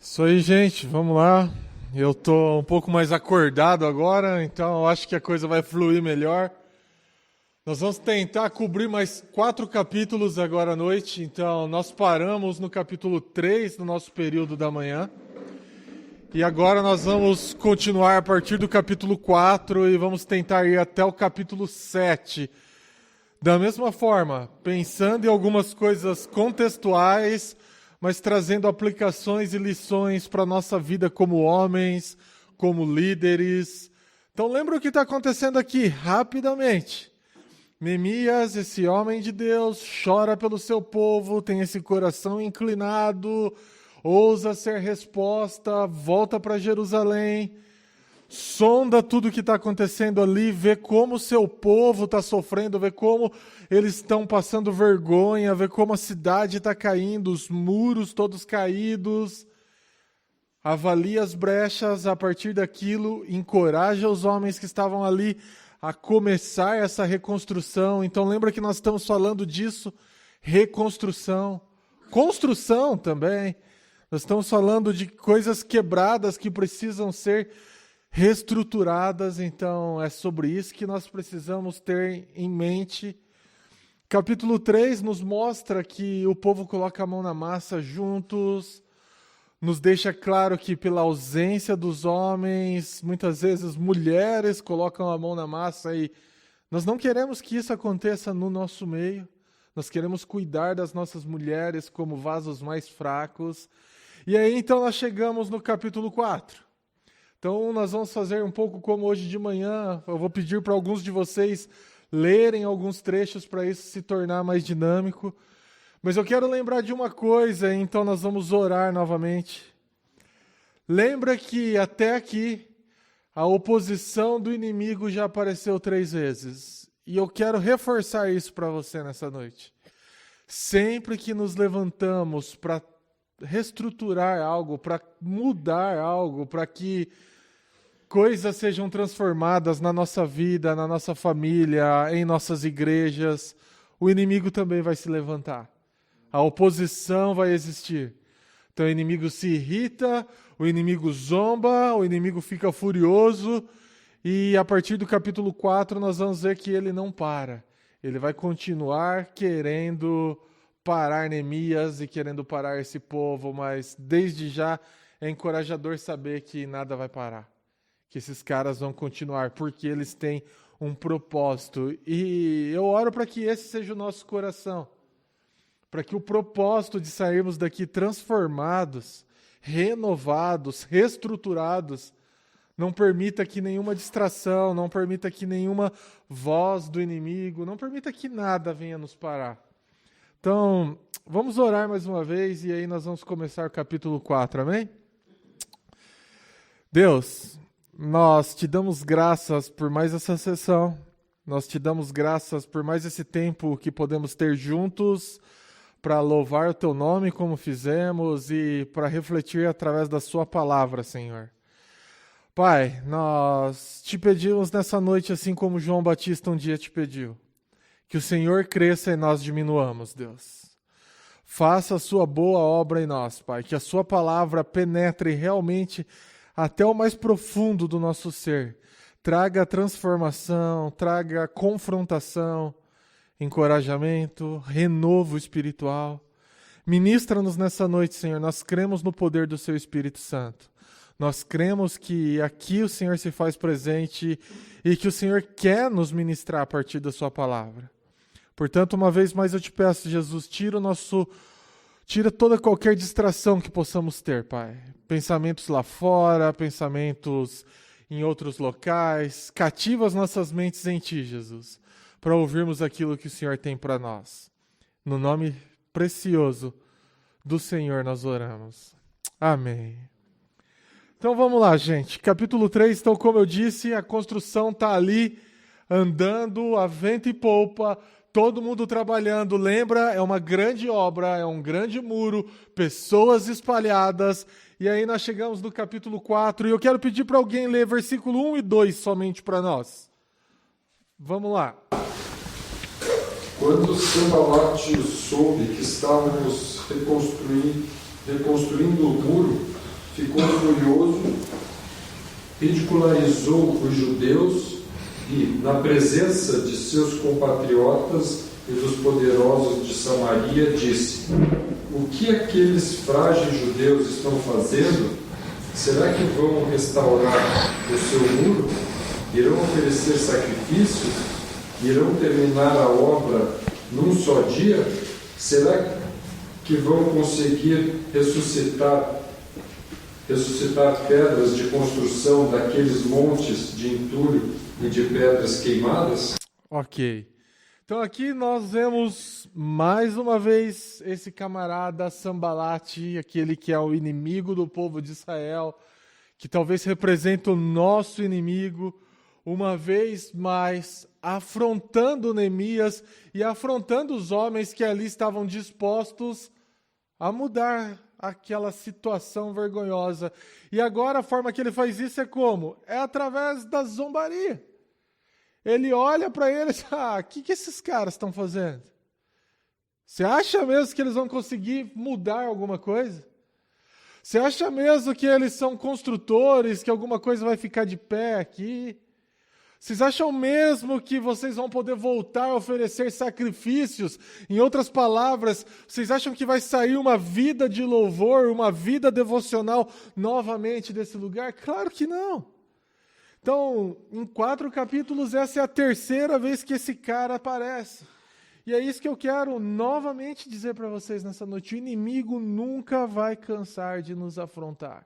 Isso aí, gente, vamos lá. Eu tô um pouco mais acordado agora, então eu acho que a coisa vai fluir melhor. Nós vamos tentar cobrir mais 4 capítulos agora à noite, então nós paramos no capítulo 3 do nosso período da manhã. E agora nós vamos continuar a partir do capítulo 4 e vamos tentar ir até o capítulo 7. Da mesma forma, pensando em algumas coisas contextuais, mas trazendo aplicações e lições para a nossa vida como homens, como líderes. Então lembra o que está acontecendo aqui, rapidamente. Neemias, esse homem de Deus, chora pelo seu povo, tem esse coração inclinado, ousa ser resposta, volta para Jerusalém, sonda tudo o que está acontecendo ali, vê como o seu povo está sofrendo, vê como eles estão passando vergonha, vê como a cidade está caindo, os muros todos caídos. Avalia as brechas a partir daquilo, encoraja os homens que estavam ali a começar essa reconstrução. Então lembra que nós estamos falando disso, reconstrução, construção também. Nós estamos falando de coisas quebradas que precisam ser reestruturadas, então é sobre isso que nós precisamos ter em mente. Capítulo 3 nos mostra que o povo coloca a mão na massa juntos, nos deixa claro que pela ausência dos homens, muitas vezes mulheres colocam a mão na massa e nós não queremos que isso aconteça no nosso meio, nós queremos cuidar das nossas mulheres como vasos mais fracos. E aí então nós chegamos no capítulo 4. Então nós vamos fazer um pouco como hoje de manhã, eu vou pedir para alguns de vocês lerem alguns trechos para isso se tornar mais dinâmico. Mas eu quero lembrar de uma coisa, então nós vamos orar novamente. Lembra que até aqui a oposição do inimigo já apareceu 3 vezes. E eu quero reforçar isso para você nessa noite. Sempre que nos levantamos para reestruturar algo, para mudar algo, para que coisas sejam transformadas na nossa vida, na nossa família, em nossas igrejas, o inimigo também vai se levantar. A oposição vai existir. Então o inimigo se irrita, o inimigo zomba, o inimigo fica furioso e a partir do capítulo 4 nós vamos ver que ele não para. Ele vai continuar querendo parar Neemias e querendo parar esse povo, mas desde já é encorajador saber que nada vai parar. Que esses caras vão continuar, porque eles têm um propósito. E eu oro para que esse seja o nosso coração. Para que o propósito de sairmos daqui transformados, renovados, reestruturados, não permita que nenhuma distração, não permita que nenhuma voz do inimigo, não permita que nada venha nos parar. Então, vamos orar mais uma vez e aí nós vamos começar o capítulo 4, amém? Deus, nós te damos graças por mais essa sessão, nós te damos graças por mais esse tempo que podemos ter juntos, para louvar o teu nome como fizemos e para refletir através da sua palavra, Senhor. Pai, nós te pedimos nessa noite, assim como João Batista um dia te pediu, que o Senhor cresça e nós diminuamos, Deus. Faça a sua boa obra em nós, Pai, que a sua palavra penetre realmente até o mais profundo do nosso ser, traga transformação, traga confrontação, encorajamento, renovo espiritual. Ministra-nos nessa noite, Senhor. Nós cremos no poder do Seu Espírito Santo. Nós cremos que aqui o Senhor se faz presente e que o Senhor quer nos ministrar a partir da Sua palavra. Portanto, uma vez mais eu te peço, Jesus, tira toda qualquer distração que possamos ter, Pai. Pensamentos lá fora, pensamentos em outros locais. Cativa as nossas mentes em Ti, Jesus, para ouvirmos aquilo que o Senhor tem para nós. No nome precioso do Senhor nós oramos. Amém. Então vamos lá, gente. Capítulo 3, então como eu disse, a construção está ali, andando a vento e polpa, todo mundo trabalhando. Lembra, é uma grande obra, é um grande muro, pessoas espalhadas. E aí nós chegamos no capítulo 4, e eu quero pedir para alguém ler versículo 1 e 2 somente para nós. Vamos lá. Quando Sanbalate soube que estávamos reconstruindo o muro, ficou furioso, ridicularizou os judeus e, na presença de seus compatriotas e dos poderosos de Samaria, disse: o que aqueles frágeis judeus estão fazendo? Será que vão restaurar o seu muro? Irão oferecer sacrifícios? Irão terminar a obra num só dia? Será que vão conseguir ressuscitar pedras de construção daqueles montes de entulho e de pedras queimadas? Ok. Então aqui nós vemos mais uma vez esse camarada Sambalate, aquele que é o inimigo do povo de Israel, que talvez representa o nosso inimigo, uma vez mais afrontando Neemias e afrontando os homens que ali estavam dispostos a mudar aquela situação vergonhosa. E agora a forma que ele faz isso é como? É através da zombaria. Ele olha para eles e fala: o que esses caras estão fazendo? Você acha mesmo que eles vão conseguir mudar alguma coisa? Você acha mesmo que eles são construtores, que alguma coisa vai ficar de pé aqui? Vocês acham mesmo que vocês vão poder voltar a oferecer sacrifícios? Em outras palavras, vocês acham que vai sair uma vida de louvor, uma vida devocional novamente desse lugar? Claro que não. Então, em 4 capítulos, essa é a terceira vez que esse cara aparece. E é isso que eu quero novamente dizer para vocês nessa noite. O inimigo nunca vai cansar de nos afrontar.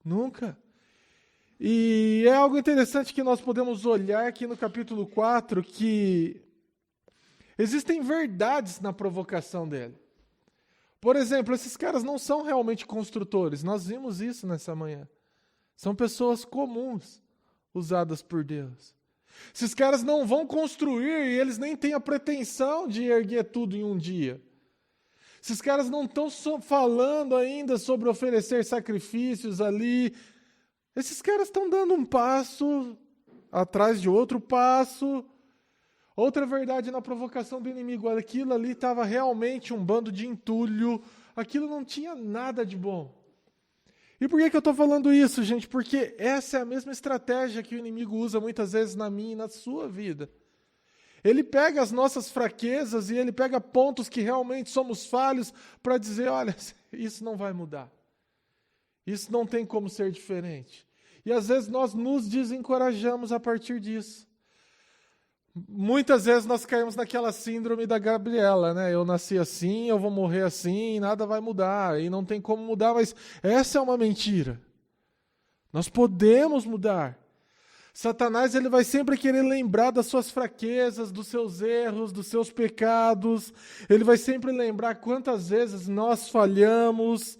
Nunca. E é algo interessante que nós podemos olhar aqui no capítulo 4, que existem verdades na provocação dele. Por exemplo, esses caras não são realmente construtores. Nós vimos isso nessa manhã. São pessoas comuns, usadas por Deus. Esses caras não vão construir e eles nem têm a pretensão de erguer tudo em um dia. Esses caras não estão falando ainda sobre oferecer sacrifícios ali. Esses caras estão dando um passo atrás de outro passo. Outra verdade na provocação do inimigo: aquilo ali estava realmente um bando de entulho. Aquilo não tinha nada de bom. E por que eu estou falando isso, gente? Porque essa é a mesma estratégia que o inimigo usa muitas vezes na minha e na sua vida. Ele pega as nossas fraquezas e ele pega pontos que realmente somos falhos para dizer: olha, isso não vai mudar. Isso não tem como ser diferente. E às vezes nós nos desencorajamos a partir disso. Muitas vezes nós caímos naquela síndrome da Gabriela, né? Eu nasci assim, eu vou morrer assim, nada vai mudar, e não tem como mudar, mas essa é uma mentira. Nós podemos mudar. Satanás, ele vai sempre querer lembrar das suas fraquezas, dos seus erros, dos seus pecados. Ele vai sempre lembrar quantas vezes nós falhamos.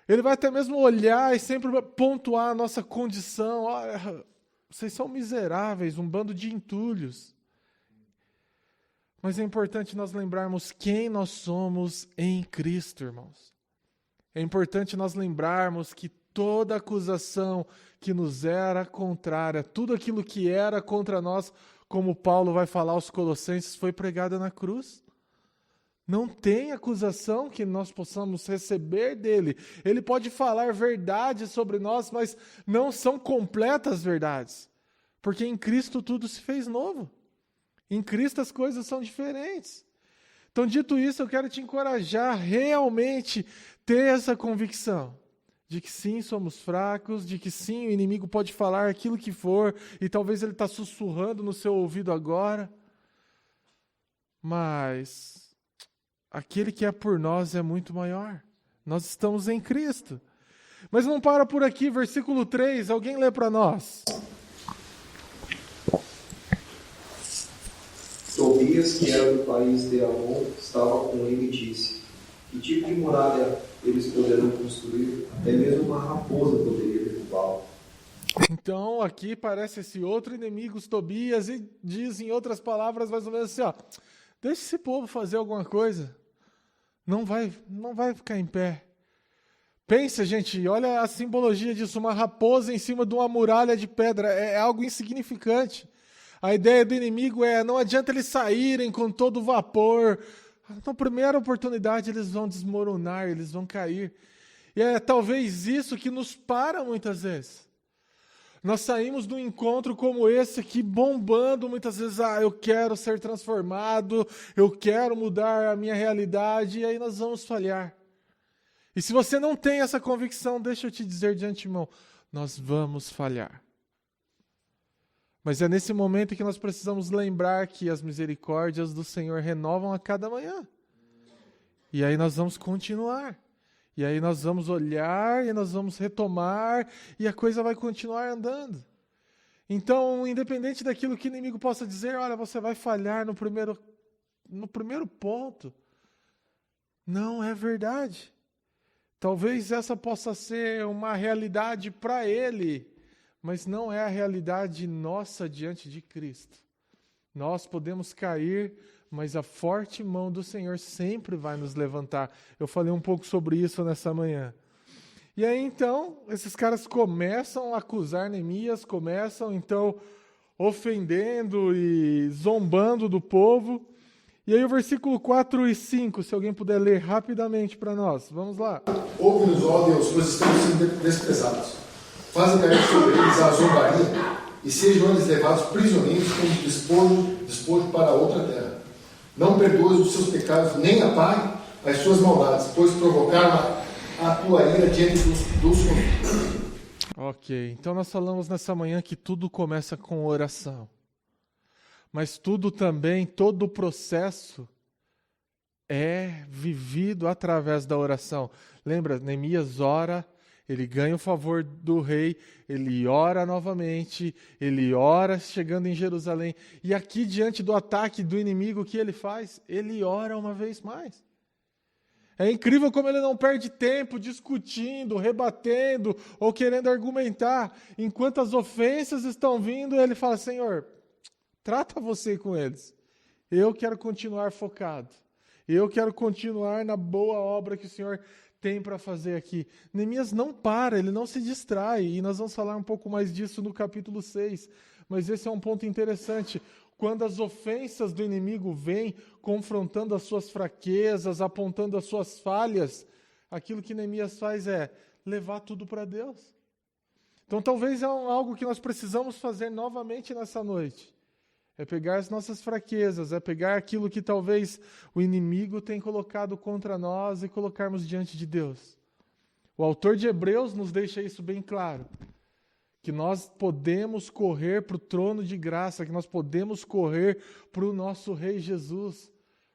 Ele vai até mesmo olhar e sempre pontuar a nossa condição. Olha, vocês são miseráveis, um bando de entulhos. Mas é importante nós lembrarmos quem nós somos em Cristo, irmãos. É importante nós lembrarmos que toda acusação que nos era contrária, tudo aquilo que era contra nós, como Paulo vai falar aos Colossenses, foi pregada na cruz. Não tem acusação que nós possamos receber dele. Ele pode falar verdades sobre nós, mas não são completas verdades. Porque em Cristo tudo se fez novo. Em Cristo as coisas são diferentes. Então, dito isso, eu quero te encorajar a realmente ter essa convicção de que sim, somos fracos, de que sim, o inimigo pode falar aquilo que for, e talvez ele está sussurrando no seu ouvido agora. Mas aquele que é por nós é muito maior. Nós estamos em Cristo. Mas não para por aqui, versículo 3, alguém lê para nós. Tobias, que era do país de Amon, estava com ele e disse: que tipo de muralha eles poderão construir? Até mesmo uma raposa poderia derrubá-la. Então aqui parece esse outro inimigo, Tobias, e diz em outras palavras mais ou menos assim, deixa esse povo fazer alguma coisa. Não vai ficar em pé. Pensa, gente, olha a simbologia disso, uma raposa em cima de uma muralha de pedra, é algo insignificante. A ideia do inimigo não adianta eles saírem com todo o vapor. Na primeira oportunidade eles vão desmoronar, eles vão cair. E é talvez isso que nos para muitas vezes. Nós saímos de um encontro como esse aqui, bombando muitas vezes, eu quero ser transformado, eu quero mudar a minha realidade, e aí nós vamos falhar. E se você não tem essa convicção, deixa eu te dizer de antemão, nós vamos falhar. Mas é nesse momento que nós precisamos lembrar que as misericórdias do Senhor renovam a cada manhã. E aí nós vamos continuar. E aí nós vamos olhar e nós vamos retomar e a coisa vai continuar andando. Então, independente daquilo que o inimigo possa dizer, olha, você vai falhar no primeiro ponto. Não é verdade. Talvez essa possa ser uma realidade para ele, mas não é a realidade nossa diante de Cristo. Nós podemos cair, mas a forte mão do Senhor sempre vai nos levantar. Eu falei um pouco sobre isso nessa manhã. E aí então, esses caras começam a acusar Neemias, começam então ofendendo e zombando do povo. E aí o versículo 4 e 5, se alguém puder ler rapidamente para nós. Vamos lá. Ouve-nos, ó Deus, pois estamos sendo desprezados. Fazem cair sobre eles a zombaria e sejam eles levados prisioneiros como despojo para outra terra. Não perdoes os seus pecados, nem apague as suas maldades, pois provocaram a tua ira diante dos conflitos. Ok, então nós falamos nessa manhã que tudo começa com oração. Mas tudo também, todo o processo é vivido através da oração. Lembra, Neemias ora, ele ganha o favor do rei, ele ora novamente, ele ora chegando em Jerusalém. E aqui, diante do ataque do inimigo, o que ele faz? Ele ora uma vez mais. É incrível como ele não perde tempo discutindo, rebatendo ou querendo argumentar. Enquanto as ofensas estão vindo, ele fala, Senhor, trata você com eles. Eu quero continuar focado. Eu quero continuar na boa obra que o Senhor tem para fazer aqui. Neemias não para, ele não se distrai, e nós vamos falar um pouco mais disso no capítulo 6, mas esse é um ponto interessante. Quando as ofensas do inimigo vêm confrontando as suas fraquezas, apontando as suas falhas, aquilo que Neemias faz é levar tudo para Deus. Então talvez é algo que nós precisamos fazer novamente nessa noite. É pegar as nossas fraquezas, é pegar aquilo que talvez o inimigo tem colocado contra nós e colocarmos diante de Deus. O autor de Hebreus nos deixa isso bem claro, que nós podemos correr para o trono de graça, que nós podemos correr para o nosso Rei Jesus,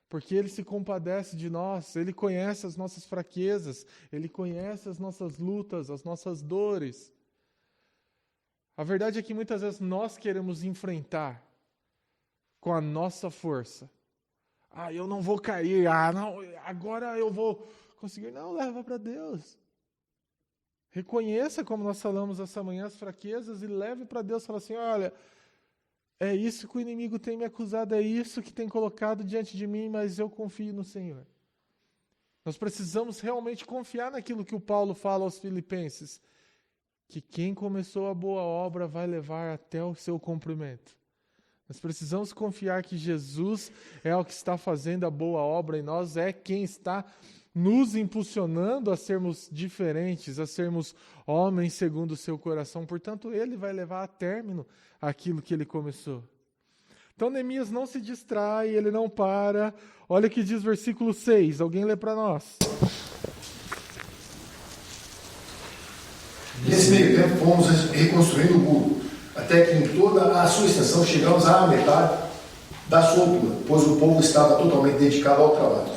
porque Ele se compadece de nós, Ele conhece as nossas fraquezas, Ele conhece as nossas lutas, as nossas dores. A verdade é que muitas vezes nós queremos enfrentar com a nossa força. Eu não vou cair, não, agora eu vou conseguir. Não, leva para Deus. Reconheça, como nós falamos essa manhã, as fraquezas e leve para Deus. Fala assim, olha, é isso que o inimigo tem me acusado, é isso que tem colocado diante de mim, mas eu confio no Senhor. Nós precisamos realmente confiar naquilo que o Paulo fala aos Filipenses, que quem começou a boa obra vai levar até o seu cumprimento. Nós precisamos confiar que Jesus é o que está fazendo a boa obra em nós, é quem está nos impulsionando a sermos diferentes, a sermos homens segundo o seu coração. Portanto, Ele vai levar a término aquilo que Ele começou. Então, Neemias não se distrai, ele não para. Olha o que diz versículo 6. Alguém lê para nós. Nesse meio tempo, fomos reconstruindo o muro, até que em toda a sua extensão chegamos à metade da sua altura, pois o povo estava totalmente dedicado ao trabalho.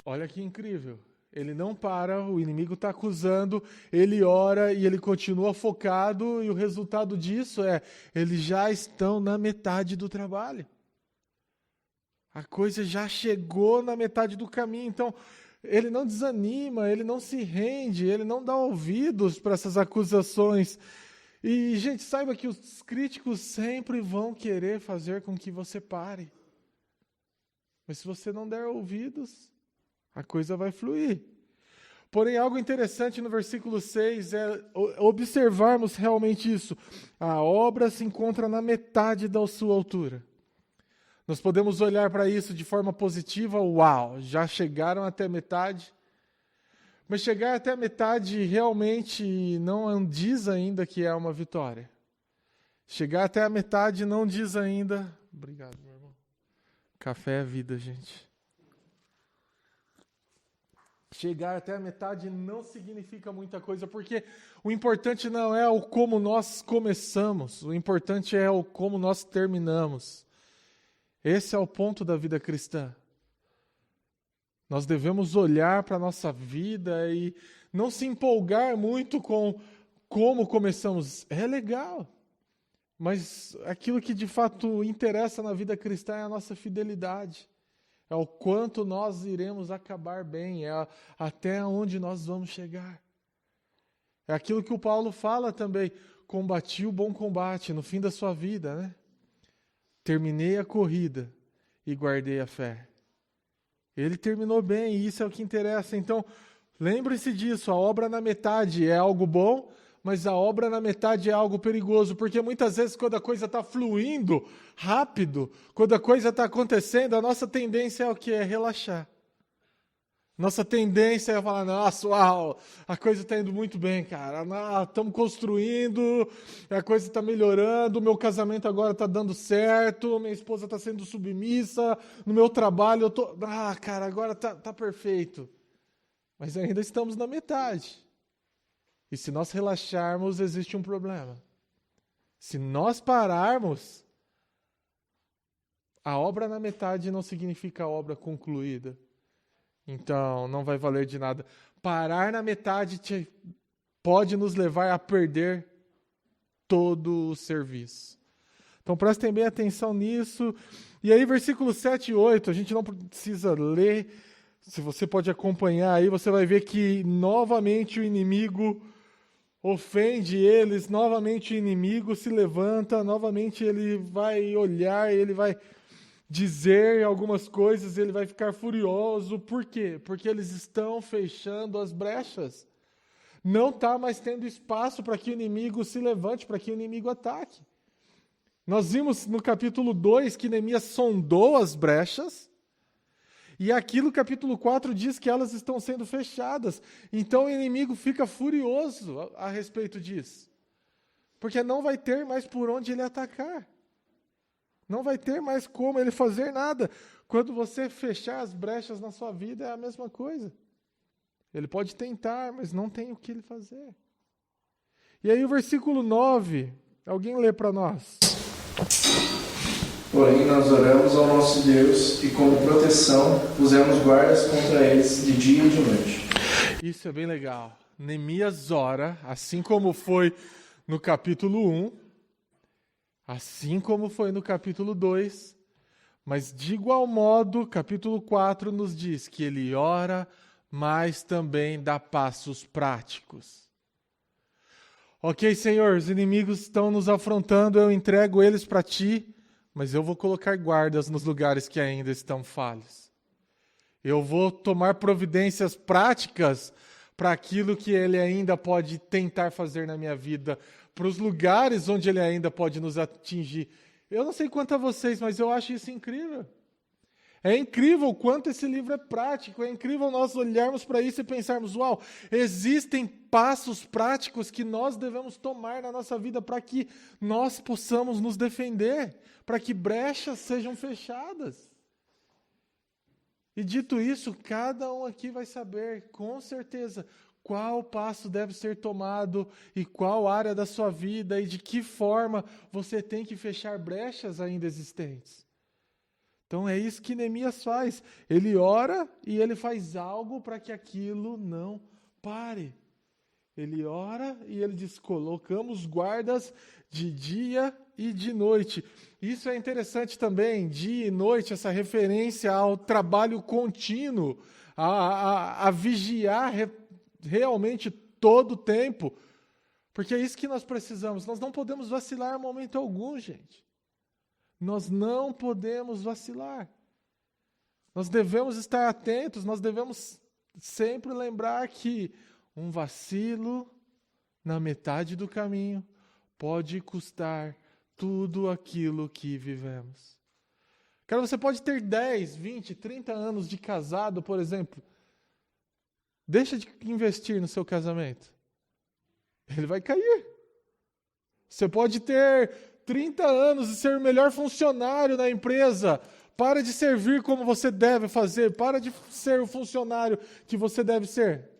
Olha que incrível. Ele não para, o inimigo está acusando, ele ora e ele continua focado, e o resultado disso é, eles já estão na metade do trabalho. A coisa já chegou na metade do caminho, então ele não desanima, ele não se rende, ele não dá ouvidos para essas acusações. E, gente, saiba que os críticos sempre vão querer fazer com que você pare. Mas se você não der ouvidos, a coisa vai fluir. Porém, algo interessante no versículo 6 é observarmos realmente isso. A obra se encontra na metade da sua altura. Nós podemos olhar para isso de forma positiva, uau, já chegaram até metade. Mas chegar até a metade realmente não diz ainda que é uma vitória. Chegar até a metade não diz ainda... Obrigado, meu irmão. Café é vida, gente. Chegar até a metade não significa muita coisa, porque o importante não é o como nós começamos, o importante é o como nós terminamos. Esse é o ponto da vida cristã. Nós devemos olhar para a nossa vida e não se empolgar muito com como começamos. É legal, mas aquilo que de fato interessa na vida cristã é a nossa fidelidade. É o quanto nós iremos acabar bem, é até onde nós vamos chegar. É aquilo que o Paulo fala também, combati o bom combate no fim da sua vida, né? Terminei a corrida e guardei a fé. Ele terminou bem e isso é o que interessa. Então, lembre-se disso, a obra na metade é algo bom, mas a obra na metade é algo perigoso, porque muitas vezes quando a coisa está fluindo rápido, quando a coisa está acontecendo, a nossa tendência é o que? É relaxar. Nossa tendência é falar, nossa, uau, a coisa está indo muito bem, cara. Estamos construindo, a coisa está melhorando, o meu casamento agora está dando certo, minha esposa está sendo submissa, no meu trabalho eu estou... cara, agora está perfeito. Mas ainda estamos na metade. E se nós relaxarmos, existe um problema. Se nós pararmos, a obra na metade não significa a obra concluída. Então, não vai valer de nada. Parar na metade pode nos levar a perder todo o serviço. Então, prestem bem atenção nisso. E aí, versículos 7 e 8, a gente não precisa ler. Se você pode acompanhar aí, você vai ver que novamente o inimigo ofende eles, novamente o inimigo se levanta, novamente ele vai olhar, ele vai dizer algumas coisas, ele vai ficar furioso. Por quê? Porque eles estão fechando as brechas. Não está mais tendo espaço para que o inimigo se levante, para que o inimigo ataque. Nós vimos no capítulo 2 que Neemias sondou as brechas, e aqui no capítulo 4 diz que elas estão sendo fechadas. Então o inimigo fica furioso a respeito disso. Porque não vai ter mais por onde ele atacar. Não vai ter mais como ele fazer nada. Quando você fechar as brechas na sua vida, é a mesma coisa. Ele pode tentar, mas não tem o que ele fazer. E aí o versículo 9, alguém lê para nós. Porém, nós oramos ao nosso Deus e, como proteção, pusemos guardas contra eles de dia e de noite. Isso é bem legal. Neemias ora, assim como foi no capítulo 1, assim como foi no capítulo 2, mas de igual modo, capítulo 4 nos diz que ele ora, mas também dá passos práticos. Ok, Senhor, os inimigos estão nos afrontando, eu entrego eles para Ti, mas eu vou colocar guardas nos lugares que ainda estão falhos. Eu vou tomar providências práticas para aquilo que Ele ainda pode tentar fazer na minha vida, para os lugares onde Ele ainda pode nos atingir. Eu não sei quanto a vocês, mas eu acho isso incrível. É incrível o quanto esse livro é prático, é incrível nós olharmos para isso e pensarmos, uau, existem passos práticos que nós devemos tomar na nossa vida para que nós possamos nos defender, para que brechas sejam fechadas. E dito isso, cada um aqui vai saber, com certeza, qual passo deve ser tomado e qual área da sua vida e de que forma você tem que fechar brechas ainda existentes. Então é isso que Neemias faz. Ele ora e ele faz algo para que aquilo não pare. Ele ora e ele diz, colocamos guardas de dia e de noite. Isso é interessante também, dia e noite, essa referência ao trabalho contínuo, a vigiar realmente todo o tempo. Porque é isso que nós precisamos. Nós não podemos vacilar em momento algum, gente. Nós não podemos vacilar. Nós devemos estar atentos, nós devemos sempre lembrar que um vacilo na metade do caminho pode custar tudo aquilo que vivemos. Cara, você pode ter 10, 20, 30 anos de casado, por exemplo. deixa de investir no seu casamento. Ele vai cair. Você pode ter 30 anos e ser o melhor funcionário na empresa. Para de servir como você deve fazer. Para de ser o funcionário que você deve ser.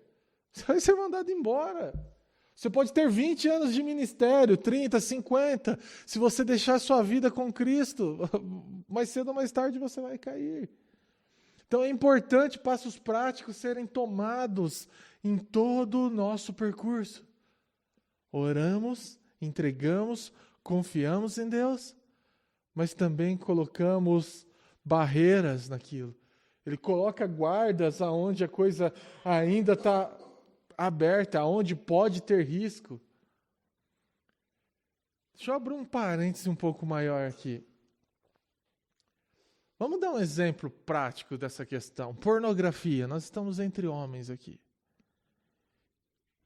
Você vai ser mandado embora. Você pode ter 20 anos de ministério, 30, 50. Se você deixar sua vida com Cristo, mais cedo ou mais tarde você vai cair. Então é importante passos práticos serem tomados em todo o nosso percurso. Oramos, entregamos, confiamos em Deus, mas também colocamos barreiras naquilo. Ele coloca guardas aonde a coisa ainda está aberta, aonde pode ter risco. Deixa eu abrir um parêntese um pouco maior aqui. Vamos dar um exemplo prático dessa questão. Pornografia. Nós estamos entre homens aqui.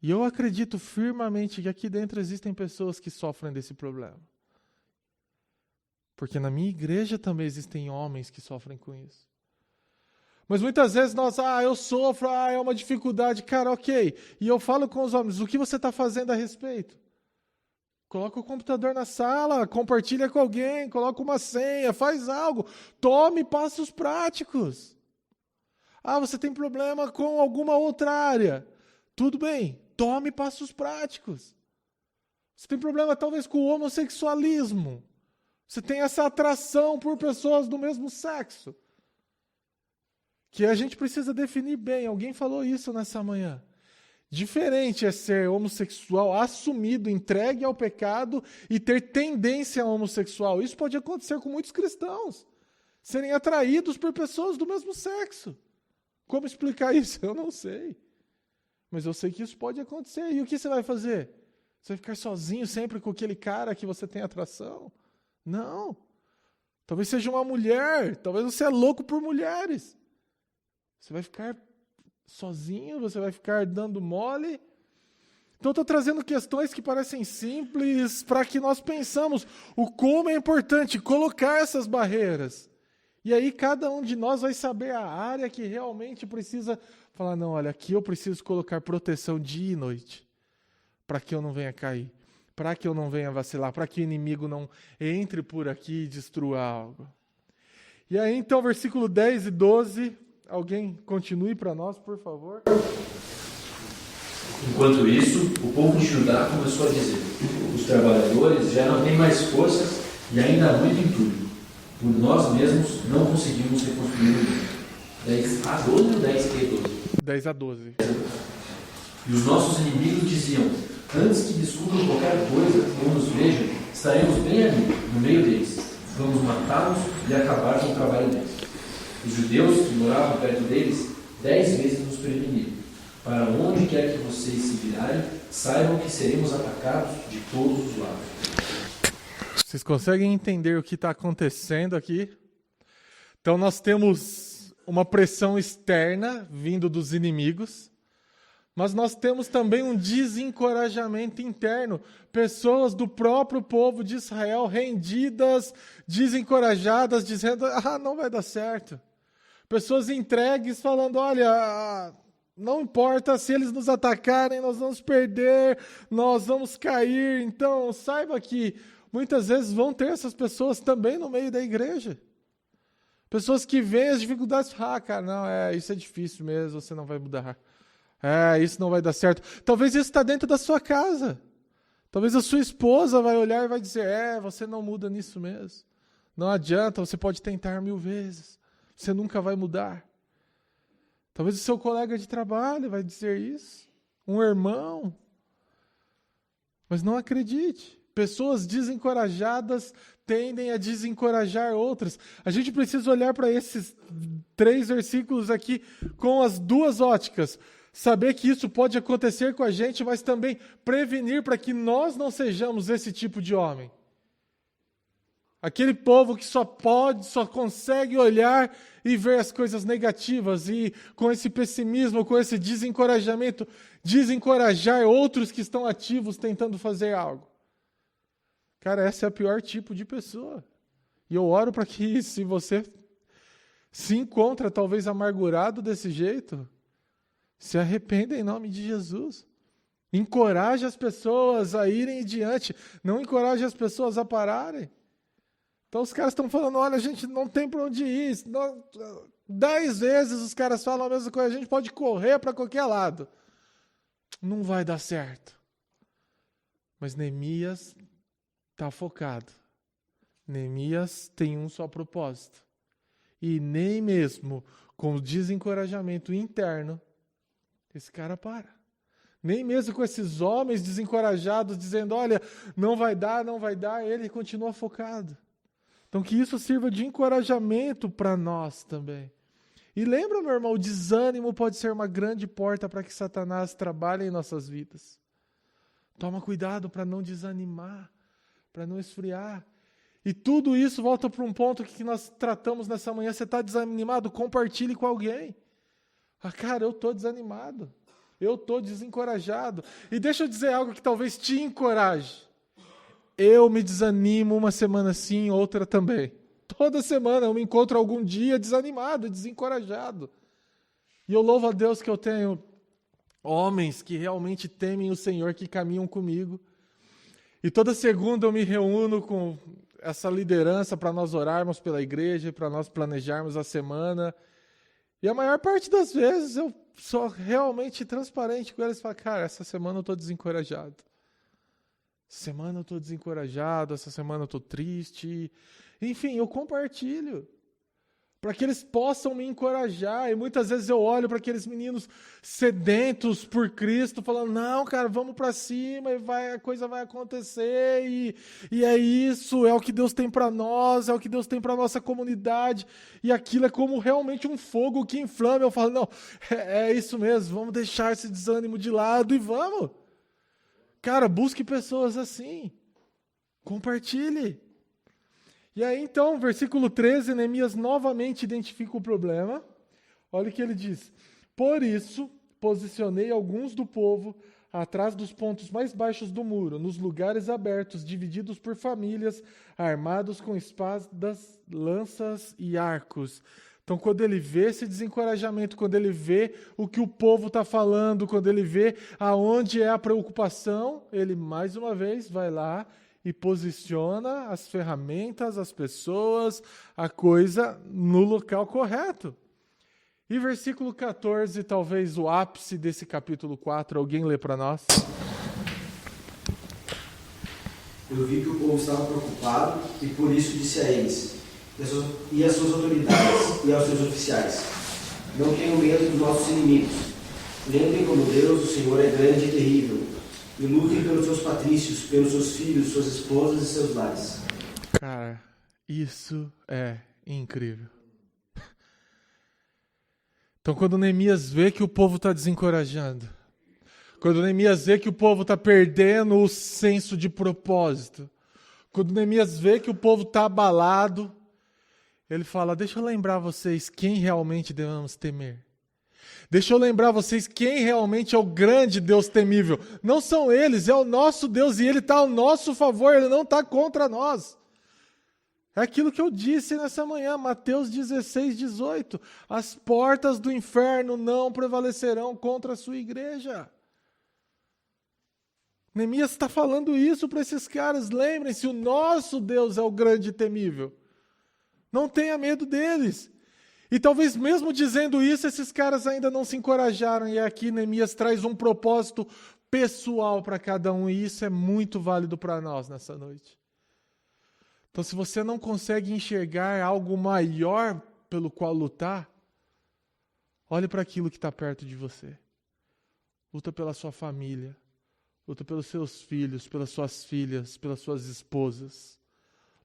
E eu acredito firmemente que aqui dentro existem pessoas que sofrem desse problema. Porque na minha igreja também existem homens que sofrem com isso. Mas muitas vezes nós, eu sofro, é uma dificuldade. Cara, ok. E eu falo com os homens, o que você está fazendo a respeito? Coloca o computador na sala, compartilha com alguém, coloca uma senha, faz algo. Tome passos práticos. Você tem problema com alguma outra área. Tudo bem, tome passos práticos. Você tem problema talvez com o homossexualismo. Você tem essa atração por pessoas do mesmo sexo. Que a gente precisa definir bem. Alguém falou isso nessa manhã. Diferente é ser homossexual, assumido, entregue ao pecado e ter tendência homossexual. Isso pode acontecer com muitos cristãos. Serem atraídos por pessoas do mesmo sexo. Como explicar isso? Eu não sei. Mas eu sei que isso pode acontecer. E o que você vai fazer? Você vai ficar sozinho sempre com aquele cara que você tem atração? Não. Talvez seja uma mulher. Talvez você é louco por mulheres. Você vai ficar sozinho, você vai ficar dando mole. Então, estou trazendo questões que parecem simples para que nós pensamos o como é importante colocar essas barreiras. E aí, cada um de nós vai saber a área que realmente precisa falar, não, olha, aqui eu preciso colocar proteção dia e noite, para que eu não venha cair, para que eu não venha vacilar, para que o inimigo não entre por aqui e destrua algo. E aí, então, versículo 10 e 12... Alguém continue para nós, por favor. Enquanto isso, o povo de Judá começou a dizer: os trabalhadores já não têm mais forças e ainda há muito entulho. Por nós mesmos não conseguimos reconstruir o muro. 10 a 12 ou 10 a 12? 10 a 12. E os nossos inimigos diziam: antes que descubram qualquer coisa ou nos vejam, estaremos bem ali, no meio deles. Vamos matá-los e acabar com o trabalho deles. Os judeus que moravam perto deles 10 vezes nos preveniram. Para onde quer que vocês se virarem, saibam que seremos atacados de todos os lados. Vocês conseguem entender o que está acontecendo aqui? Então nós temos uma pressão externa vindo dos inimigos, mas nós temos também um desencorajamento interno. Pessoas do próprio povo de Israel rendidas, desencorajadas, dizendo, não vai dar certo. Pessoas entregues falando, olha, não importa se eles nos atacarem, nós vamos perder, nós vamos cair. Então, saiba que muitas vezes vão ter essas pessoas também no meio da igreja. Pessoas que veem as dificuldades e falam, cara, não, isso é difícil mesmo, você não vai mudar. Isso não vai dar certo. Talvez isso está dentro da sua casa. Talvez a sua esposa vai olhar e vai dizer, você não muda nisso mesmo. Não adianta, você pode tentar 1000 vezes. Você nunca vai mudar. Talvez o seu colega de trabalho vai dizer isso. Um irmão. Mas não acredite. Pessoas desencorajadas tendem a desencorajar outras. A gente precisa olhar para esses 3 versículos aqui com as 2 óticas. Saber que isso pode acontecer com a gente, mas também prevenir para que nós não sejamos esse tipo de homem. Aquele povo que só consegue olhar e ver as coisas negativas e com esse pessimismo, com esse desencorajamento, desencorajar outros que estão ativos tentando fazer algo. Cara, esse é o pior tipo de pessoa. E eu oro para que, se você se encontra talvez amargurado desse jeito, Se arrependa em nome de Jesus. Encoraje as pessoas a irem adiante. Não encoraje as pessoas a pararem. Então os caras estão falando, olha, a gente não tem para onde ir. 10 vezes os caras falam a mesma coisa, a gente pode correr para qualquer lado. Não vai dar certo. Mas Neemias está focado. Neemias tem um só propósito. E nem mesmo com o desencorajamento interno, esse cara para. Nem mesmo com esses homens desencorajados dizendo, olha, não vai dar, ele continua focado. Então que isso sirva de encorajamento para nós também. E lembra, meu irmão, o desânimo pode ser uma grande porta para que Satanás trabalhe em nossas vidas. Toma cuidado para não desanimar, para não esfriar. E tudo isso volta para um ponto que nós tratamos nessa manhã. Você está desanimado? Compartilhe com alguém. Cara, eu estou desanimado. Eu estou desencorajado. E deixa eu dizer algo que talvez te encoraje. Eu me desanimo uma semana sim, outra também. Toda semana eu me encontro algum dia desanimado, desencorajado. E eu louvo a Deus que eu tenho homens que realmente temem o Senhor, que caminham comigo. E toda segunda eu me reúno com essa liderança para nós orarmos pela igreja, para nós planejarmos a semana. E a maior parte das vezes eu sou realmente transparente com eles e falo, cara, essa semana eu estou desencorajado. Essa semana eu estou desencorajado, essa semana eu estou triste. Enfim, eu compartilho. Para que eles possam me encorajar. E muitas vezes eu olho para aqueles meninos sedentos por Cristo, falando, não, cara, vamos para cima, e a coisa vai acontecer, e é isso, é o que Deus tem para nós, é o que Deus tem para a nossa comunidade, e aquilo é como realmente um fogo que inflama. Eu falo, não, é isso mesmo, vamos deixar esse desânimo de lado e vamos. Cara, busque pessoas assim, compartilhe. E aí, então, versículo 13, Neemias novamente identifica o problema. Olha o que ele diz. Por isso, posicionei alguns do povo atrás dos pontos mais baixos do muro, nos lugares abertos, divididos por famílias, armados com espadas, lanças e arcos. Então, quando ele vê esse desencorajamento, quando ele vê o que o povo está falando, quando ele vê aonde é a preocupação, ele, mais uma vez, vai lá e posiciona as ferramentas, as pessoas, a coisa no local correto. E versículo 14, talvez o ápice desse capítulo 4, alguém lê para nós? Eu vi que o povo estava preocupado e por isso disse a eles, e às suas autoridades e aos seus oficiais, não tenham medo dos nossos inimigos. Lembrem como Deus, o Senhor, é grande e terrível. E lutem pelos seus patrícios, pelos seus filhos, suas esposas e seus lares. Cara, isso é incrível. Então, quando Neemias vê que o povo está desencorajando, quando Neemias vê que o povo está perdendo o senso de propósito, quando Neemias vê que o povo está abalado, ele fala, deixa eu lembrar vocês quem realmente devemos temer. Deixa eu lembrar vocês quem realmente é o grande Deus temível. Não são eles, é o nosso Deus, e Ele está ao nosso favor, Ele não está contra nós. É aquilo que eu disse nessa manhã, Mateus 16, 18. As portas do inferno não prevalecerão contra a sua igreja. Neemias está falando isso para esses caras. Lembrem-se, o nosso Deus é o grande temível. Não tenha medo deles. E talvez mesmo dizendo isso, esses caras ainda não se encorajaram. E aqui Neemias traz um propósito pessoal para cada um. E isso é muito válido para nós nessa noite. Então, se você não consegue enxergar algo maior pelo qual lutar, olhe para aquilo que está perto de você. Luta pela sua família. Luta pelos seus filhos, pelas suas filhas, pelas suas esposas.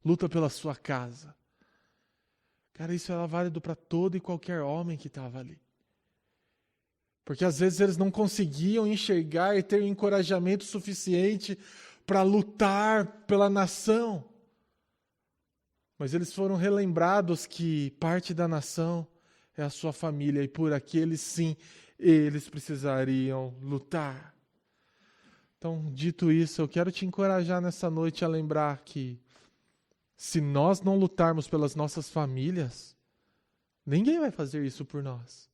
Luta pela sua casa. Cara, isso era válido para todo e qualquer homem que estava ali. Porque às vezes eles não conseguiam enxergar e ter um encorajamento suficiente para lutar pela nação. Mas eles foram relembrados que parte da nação é a sua família e por aqueles sim, eles precisariam lutar. Então, dito isso, eu quero te encorajar nessa noite a lembrar que se nós não lutarmos pelas nossas famílias, ninguém vai fazer isso por nós.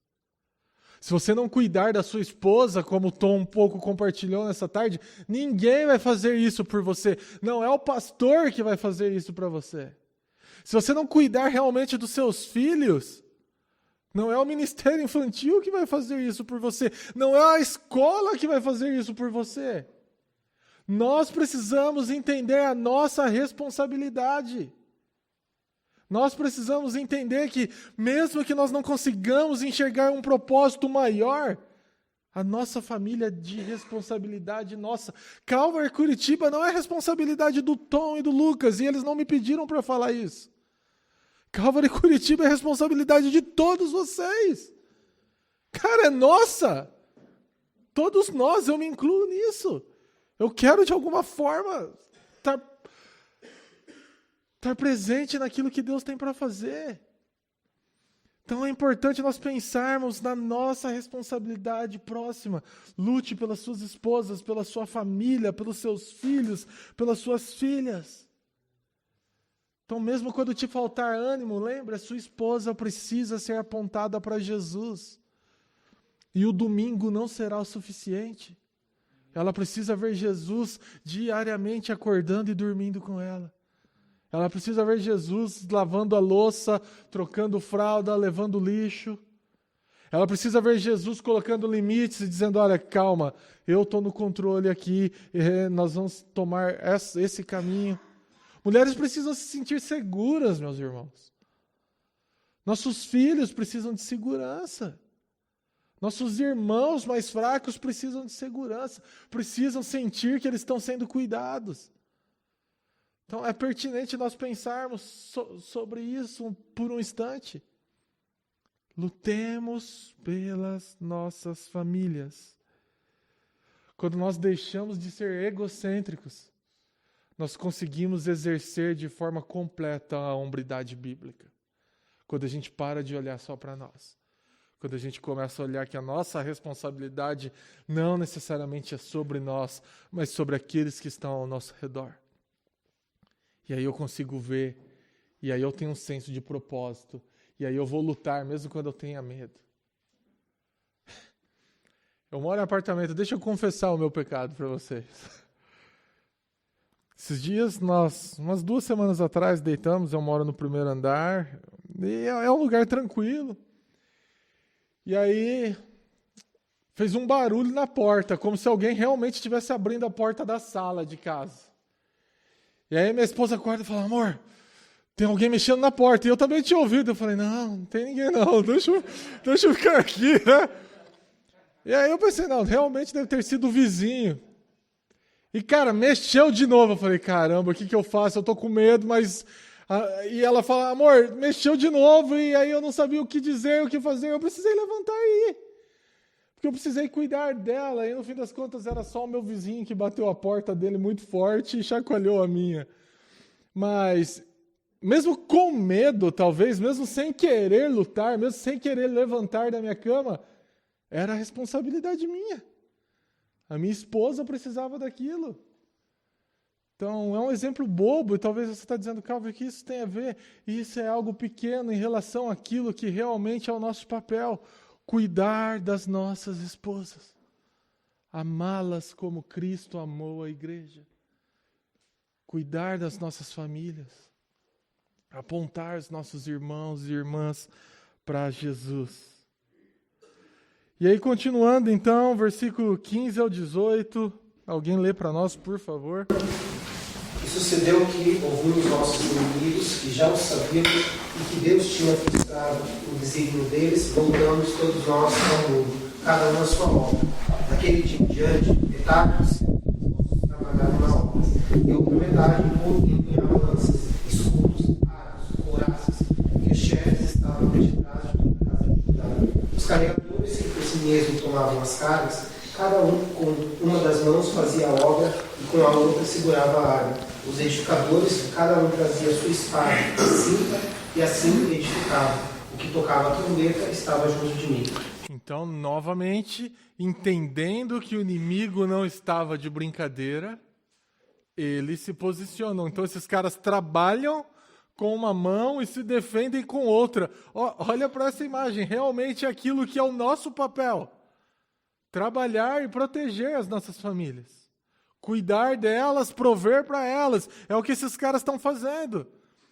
Se você não cuidar da sua esposa, como o Tom um pouco compartilhou nessa tarde, ninguém vai fazer isso por você. Não é o pastor que vai fazer isso para você. Se você não cuidar realmente dos seus filhos, não é o ministério infantil que vai fazer isso por você. Não é a escola que vai fazer isso por você. Nós precisamos entender a nossa responsabilidade. Nós precisamos entender que, mesmo que nós não consigamos enxergar um propósito maior, a nossa família é de responsabilidade nossa. Calvary Curitiba não é responsabilidade do Tom e do Lucas, e eles não me pediram para falar isso. Calvary Curitiba é responsabilidade de todos vocês. Cara, é nossa. Todos nós, eu me incluo nisso. Eu quero, de alguma forma, estar presente naquilo que Deus tem para fazer. Então é importante nós pensarmos na nossa responsabilidade próxima. Lute pelas suas esposas, pela sua família, pelos seus filhos, pelas suas filhas. Então, mesmo quando te faltar ânimo, lembra, sua esposa precisa ser apontada para Jesus. E o domingo não será o suficiente. Ela precisa ver Jesus diariamente acordando e dormindo com ela. Ela precisa ver Jesus lavando a louça, trocando fralda, levando lixo. Ela precisa ver Jesus colocando limites e dizendo, olha, calma, eu estou no controle aqui, nós vamos tomar esse caminho. Mulheres precisam se sentir seguras, meus irmãos. Nossos filhos precisam de segurança. Nossos irmãos mais fracos precisam de segurança, precisam sentir que eles estão sendo cuidados. Então é pertinente nós pensarmos sobre isso por um instante. Lutemos pelas nossas famílias. Quando nós deixamos de ser egocêntricos, nós conseguimos exercer de forma completa a hombridade bíblica. Quando a gente para de olhar só para nós. Quando a gente começa a olhar que a nossa responsabilidade não necessariamente é sobre nós, mas sobre aqueles que estão ao nosso redor. E aí eu consigo ver, e aí eu tenho um senso de propósito, e aí eu vou lutar mesmo quando eu tenha medo. Eu moro em apartamento, deixa eu confessar o meu pecado para vocês. Esses dias, umas 2 semanas atrás, deitamos, eu moro no primeiro andar, e é um lugar tranquilo. E aí, fez um barulho na porta, como se alguém realmente estivesse abrindo a porta da sala de casa. E aí minha esposa acorda e fala, amor, tem alguém mexendo na porta. E eu também tinha ouvido. Eu falei, não tem ninguém não, deixa eu ficar aqui, né? E aí eu pensei, não, realmente deve ter sido o vizinho. E cara, mexeu de novo. Eu falei, caramba, o que eu faço? Eu tô com medo, mas... E ela fala, amor, mexeu de novo, e aí eu não sabia o que dizer, o que fazer, eu precisei levantar e ir. Porque eu precisei cuidar dela, e no fim das contas era só o meu vizinho que bateu a porta dele muito forte e chacoalhou a minha. Mas, mesmo com medo, talvez, mesmo sem querer lutar, mesmo sem querer levantar da minha cama, era responsabilidade minha. A minha esposa precisava daquilo. Então, é um exemplo bobo, e talvez você está dizendo, Calvin, o que isso tem a ver? Isso é algo pequeno em relação àquilo que realmente é o nosso papel. Cuidar das nossas esposas. Amá-las como Cristo amou a igreja. Cuidar das nossas famílias. Apontar os nossos irmãos e irmãs para Jesus. E aí, continuando então, versículo 15 ao 18. Alguém lê para nós, por favor. E sucedeu que ouvimos nossos inimigos, que já o sabiam, e que Deus tinha frustrado o desígnio deles, voltamos todos nós ao mundo, cada um à sua obra. Daquele dia em diante, metade dos servos trabalharam na obra, e a outra metade empunhavam lanças, escudos, arcos, couraças, e os chefes estavam registrados de toda a casa de Judá. Os carregadores que por si mesmos tomavam as cargas, cada um com uma das mãos fazia a obra e com a outra segurava a arma. Os edificadores, cada um trazia sua espada e cinta, e assim edificavam. O que tocava a trombeta estava junto de mim. Então, novamente, entendendo que o inimigo não estava de brincadeira, eles se posicionam. Então, esses caras trabalham com uma mão e se defendem com outra. Olha para essa imagem, realmente é aquilo que é o nosso papel. Trabalhar e proteger as nossas famílias. Cuidar delas, prover para elas. É o que esses caras estão fazendo.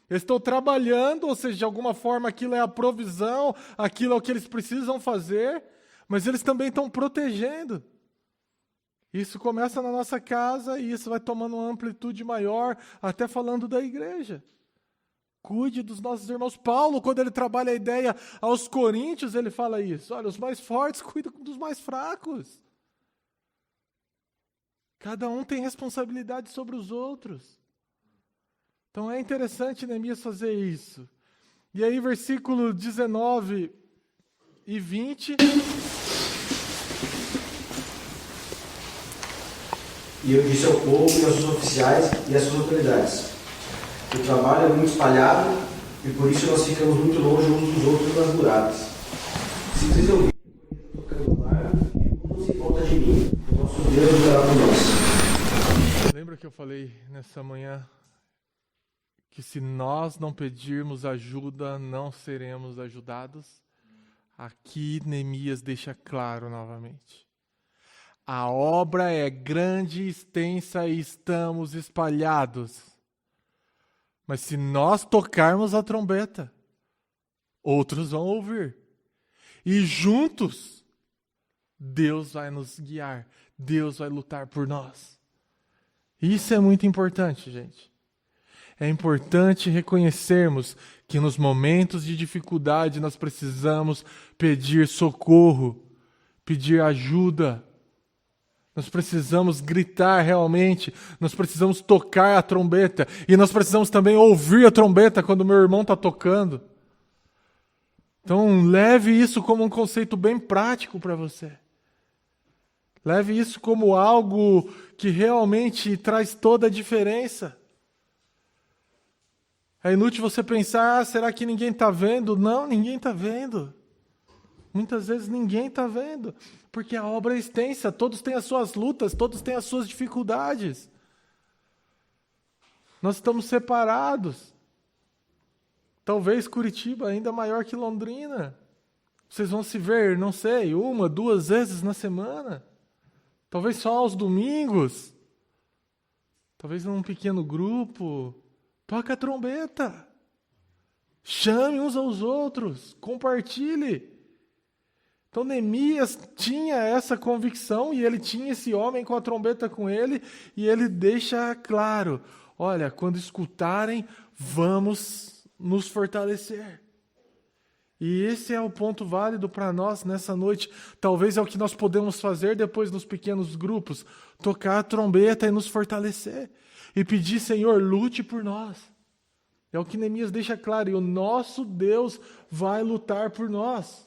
Eles estão trabalhando, ou seja, de alguma forma aquilo é a provisão, aquilo é o que eles precisam fazer, mas eles também estão protegendo. Isso começa na nossa casa e isso vai tomando uma amplitude maior, até falando da igreja. Cuide dos nossos irmãos. Paulo, quando ele trabalha a ideia aos coríntios, ele fala isso. Olha, os mais fortes cuidam dos mais fracos. Cada um tem responsabilidade sobre os outros. Então é interessante Neemias fazer isso. E aí, versículo 19 e 20. E eu disse ao povo e aos seus oficiais e às suas autoridades: o trabalho é muito espalhado e por isso nós ficamos muito longe uns dos outros nas muralhas. Se vocês ouvirem tocando barco, não se volta de mim, o nosso Deus lutará por nós. Lembra que eu falei nessa manhã que se nós não pedirmos ajuda, não seremos ajudados? Aqui Neemias deixa claro novamente. A obra é grande e extensa e estamos espalhados. Mas se nós tocarmos a trombeta, outros vão ouvir. E juntos, Deus vai nos guiar. Deus vai lutar por nós. Isso é muito importante, gente. É importante reconhecermos que nos momentos de dificuldade nós precisamos pedir socorro, pedir ajuda. Nós precisamos gritar realmente, nós precisamos tocar a trombeta e nós precisamos também ouvir a trombeta quando o meu irmão está tocando. Então leve isso como um conceito bem prático para você. Leve isso como algo que realmente traz toda a diferença. É inútil você pensar, será que ninguém está vendo? Não, ninguém está vendo. Muitas vezes ninguém está vendo, porque a obra é extensa, todos têm as suas lutas, todos têm as suas dificuldades. Nós estamos separados. Talvez Curitiba ainda maior que Londrina. Vocês vão se ver, não sei, 1, 2 vezes na semana. Talvez só aos domingos. Talvez num pequeno grupo. Toca a trombeta. Chame uns aos outros. Compartilhe. Então Neemias tinha essa convicção e ele tinha esse homem com a trombeta com ele e ele deixa claro, olha, quando escutarem, vamos nos fortalecer. E esse é o ponto válido para nós nessa noite. Talvez é o que nós podemos fazer depois nos pequenos grupos, tocar a trombeta e nos fortalecer. E pedir, Senhor, lute por nós. É o que Neemias deixa claro, e o nosso Deus vai lutar por nós.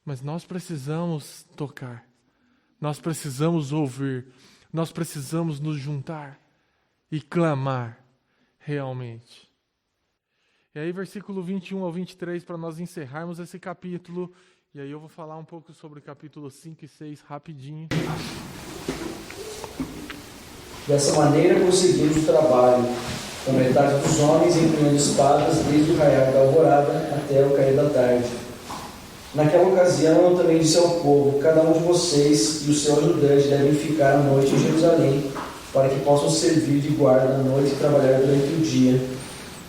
Mas nós precisamos tocar, nós precisamos ouvir, nós precisamos nos juntar e clamar realmente. E aí, versículo 21 ao 23, para nós encerrarmos esse capítulo, e aí eu vou falar um pouco sobre o capítulo 5 e 6 rapidinho. Dessa maneira conseguimos o trabalho, com metade dos homens empunhando espadas desde o raiar da alvorada até o cair da tarde. Naquela ocasião eu também disse ao povo: cada um de vocês e o seu ajudante devem ficar à noite em Jerusalém, para que possam servir de guarda à noite e trabalhar durante o dia.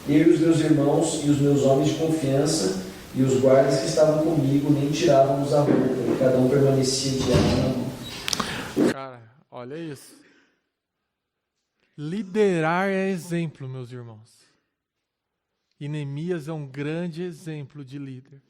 Eu e os meus irmãos e os meus homens de confiança e os guardas que estavam comigo nem tirávamos a roupa, e cada um permanecia de arma na mão. Cara, olha isso. Liderar é exemplo, meus irmãos. E Neemias é um grande exemplo de líder.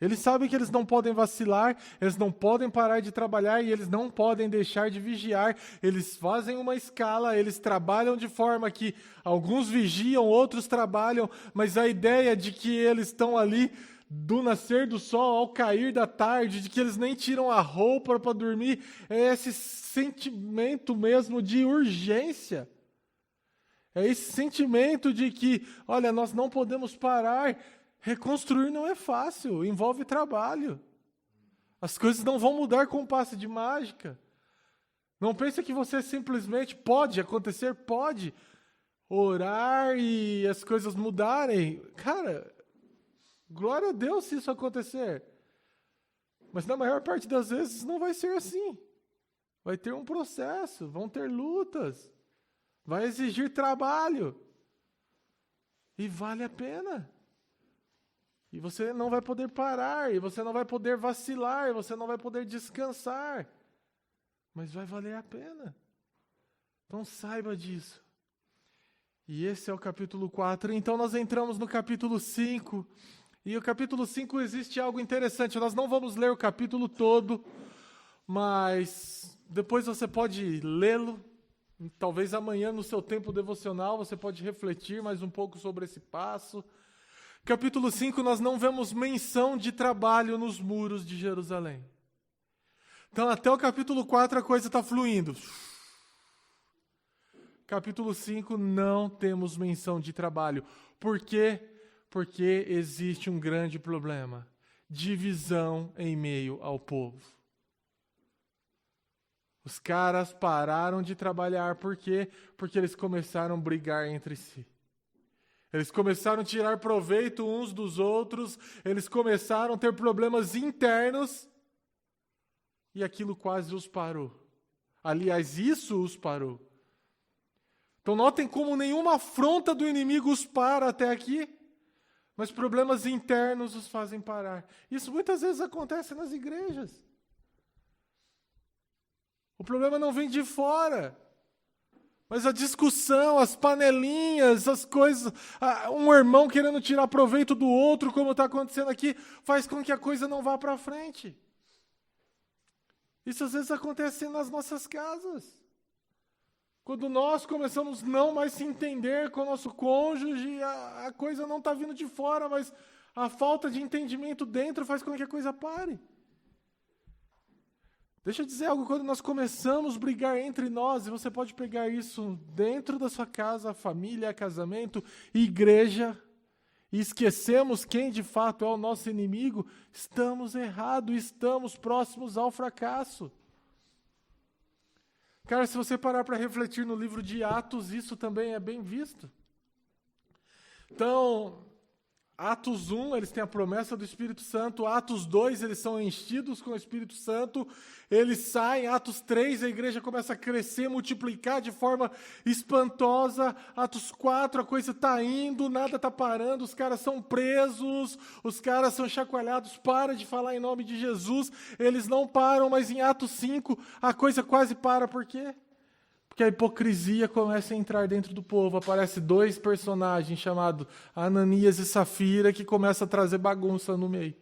Eles sabem que eles não podem vacilar, eles não podem parar de trabalhar e eles não podem deixar de vigiar. Eles fazem uma escala, eles trabalham de forma que alguns vigiam, outros trabalham, mas a ideia de que eles estão ali do nascer do sol ao cair da tarde, de que eles nem tiram a roupa para dormir, é esse sentimento mesmo de urgência. É esse sentimento de que, olha, nós não podemos parar. Reconstruir não é fácil, envolve trabalho. As coisas não vão mudar com um passe de mágica. Não pense que você simplesmente pode acontecer, pode. orar e as coisas mudarem. Cara, glória a Deus se isso acontecer. Mas na maior parte das vezes não vai ser assim. Vai ter um processo, vão ter lutas, vai exigir trabalho. E vale a pena. E você não vai poder parar, e você não vai poder vacilar, e você não vai poder descansar. Mas vai valer a pena. Então saiba disso. E esse é o capítulo 4. Então nós entramos no capítulo 5. E o capítulo 5 existe algo interessante. Nós não vamos ler o capítulo todo, mas depois você pode lê-lo. Talvez amanhã, no seu tempo devocional, você pode refletir mais um pouco sobre esse passo. Capítulo 5, nós não vemos menção de trabalho nos muros de Jerusalém. Então, até o capítulo 4, a coisa está fluindo. Capítulo 5, não temos menção de trabalho. Por quê? Porque existe um grande problema. Divisão em meio ao povo. Os caras pararam de trabalhar. Por quê? Porque eles começaram a brigar entre si. Eles começaram a tirar proveito uns dos outros. Eles começaram a ter problemas internos. E aquilo quase os parou. Aliás, isso os parou. Então notem como nenhuma afronta do inimigo os para até aqui. Mas problemas internos os fazem parar. Isso muitas vezes acontece nas igrejas. O problema não vem de fora, mas a discussão, as panelinhas, as coisas, um irmão querendo tirar proveito do outro, como está acontecendo aqui, faz com que a coisa não vá para frente. Isso às vezes acontece nas nossas casas. Quando nós começamos não mais se entender com o nosso cônjuge, a coisa não está vindo de fora, mas a falta de entendimento dentro faz com que a coisa pare. Deixa eu dizer algo, quando nós começamos a brigar entre nós, e você pode pegar isso dentro da sua casa, família, casamento, igreja, e esquecemos quem de fato é o nosso inimigo, estamos errados, estamos próximos ao fracasso. Cara, se você parar para refletir no livro de Atos, isso também é bem visto. Então, Atos 1, eles têm a promessa do Espírito Santo. Atos 2, eles são enchidos com o Espírito Santo. Eles saem. Atos 3, a igreja começa a crescer, multiplicar de forma espantosa. Atos 4, a coisa está indo, nada está parando. Os caras são presos, os caras são chacoalhados. Para de falar em nome de Jesus. Eles não param, mas em Atos 5, a coisa quase para. Por quê? Porque a hipocrisia começa a entrar dentro do povo. Aparecem dois personagens chamados Ananias e Safira que começam a trazer bagunça no meio.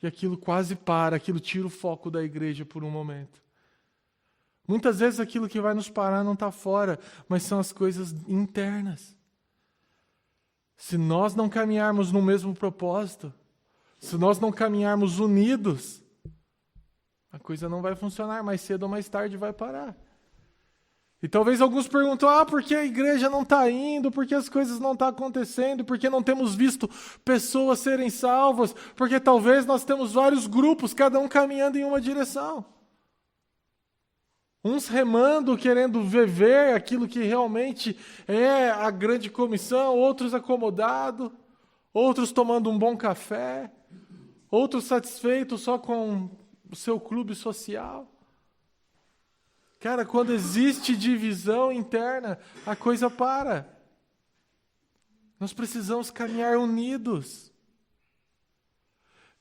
E aquilo quase para, aquilo tira o foco da igreja por um momento. Muitas vezes aquilo que vai nos parar não está fora, mas são as coisas internas. Se nós não caminharmos no mesmo propósito, se nós não caminharmos unidos, a coisa não vai funcionar, mais cedo ou mais tarde vai parar. E talvez alguns perguntam, por que a igreja não está indo? Por que as coisas não estão acontecendo? Por que não temos visto pessoas serem salvas? Porque talvez nós temos vários grupos, cada um caminhando em uma direção. Uns remando, querendo viver aquilo que realmente é a grande comissão, outros acomodados, outros tomando um bom café, outros satisfeitos só com o seu clube social. Cara, quando existe divisão interna, a coisa para. Nós precisamos caminhar unidos.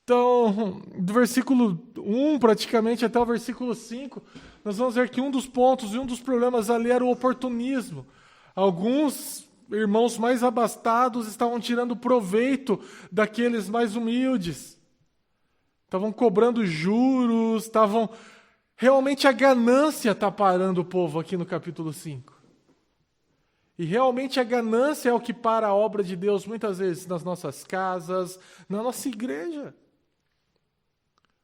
Então, do versículo 1 praticamente até o versículo 5, nós vamos ver que um dos pontos e um dos problemas ali era o oportunismo. Alguns irmãos mais abastados estavam tirando proveito daqueles mais humildes. Estavam cobrando juros, estavam... Realmente a ganância está parando o povo aqui no capítulo 5. E realmente a ganância é o que para a obra de Deus muitas vezes nas nossas casas, na nossa igreja.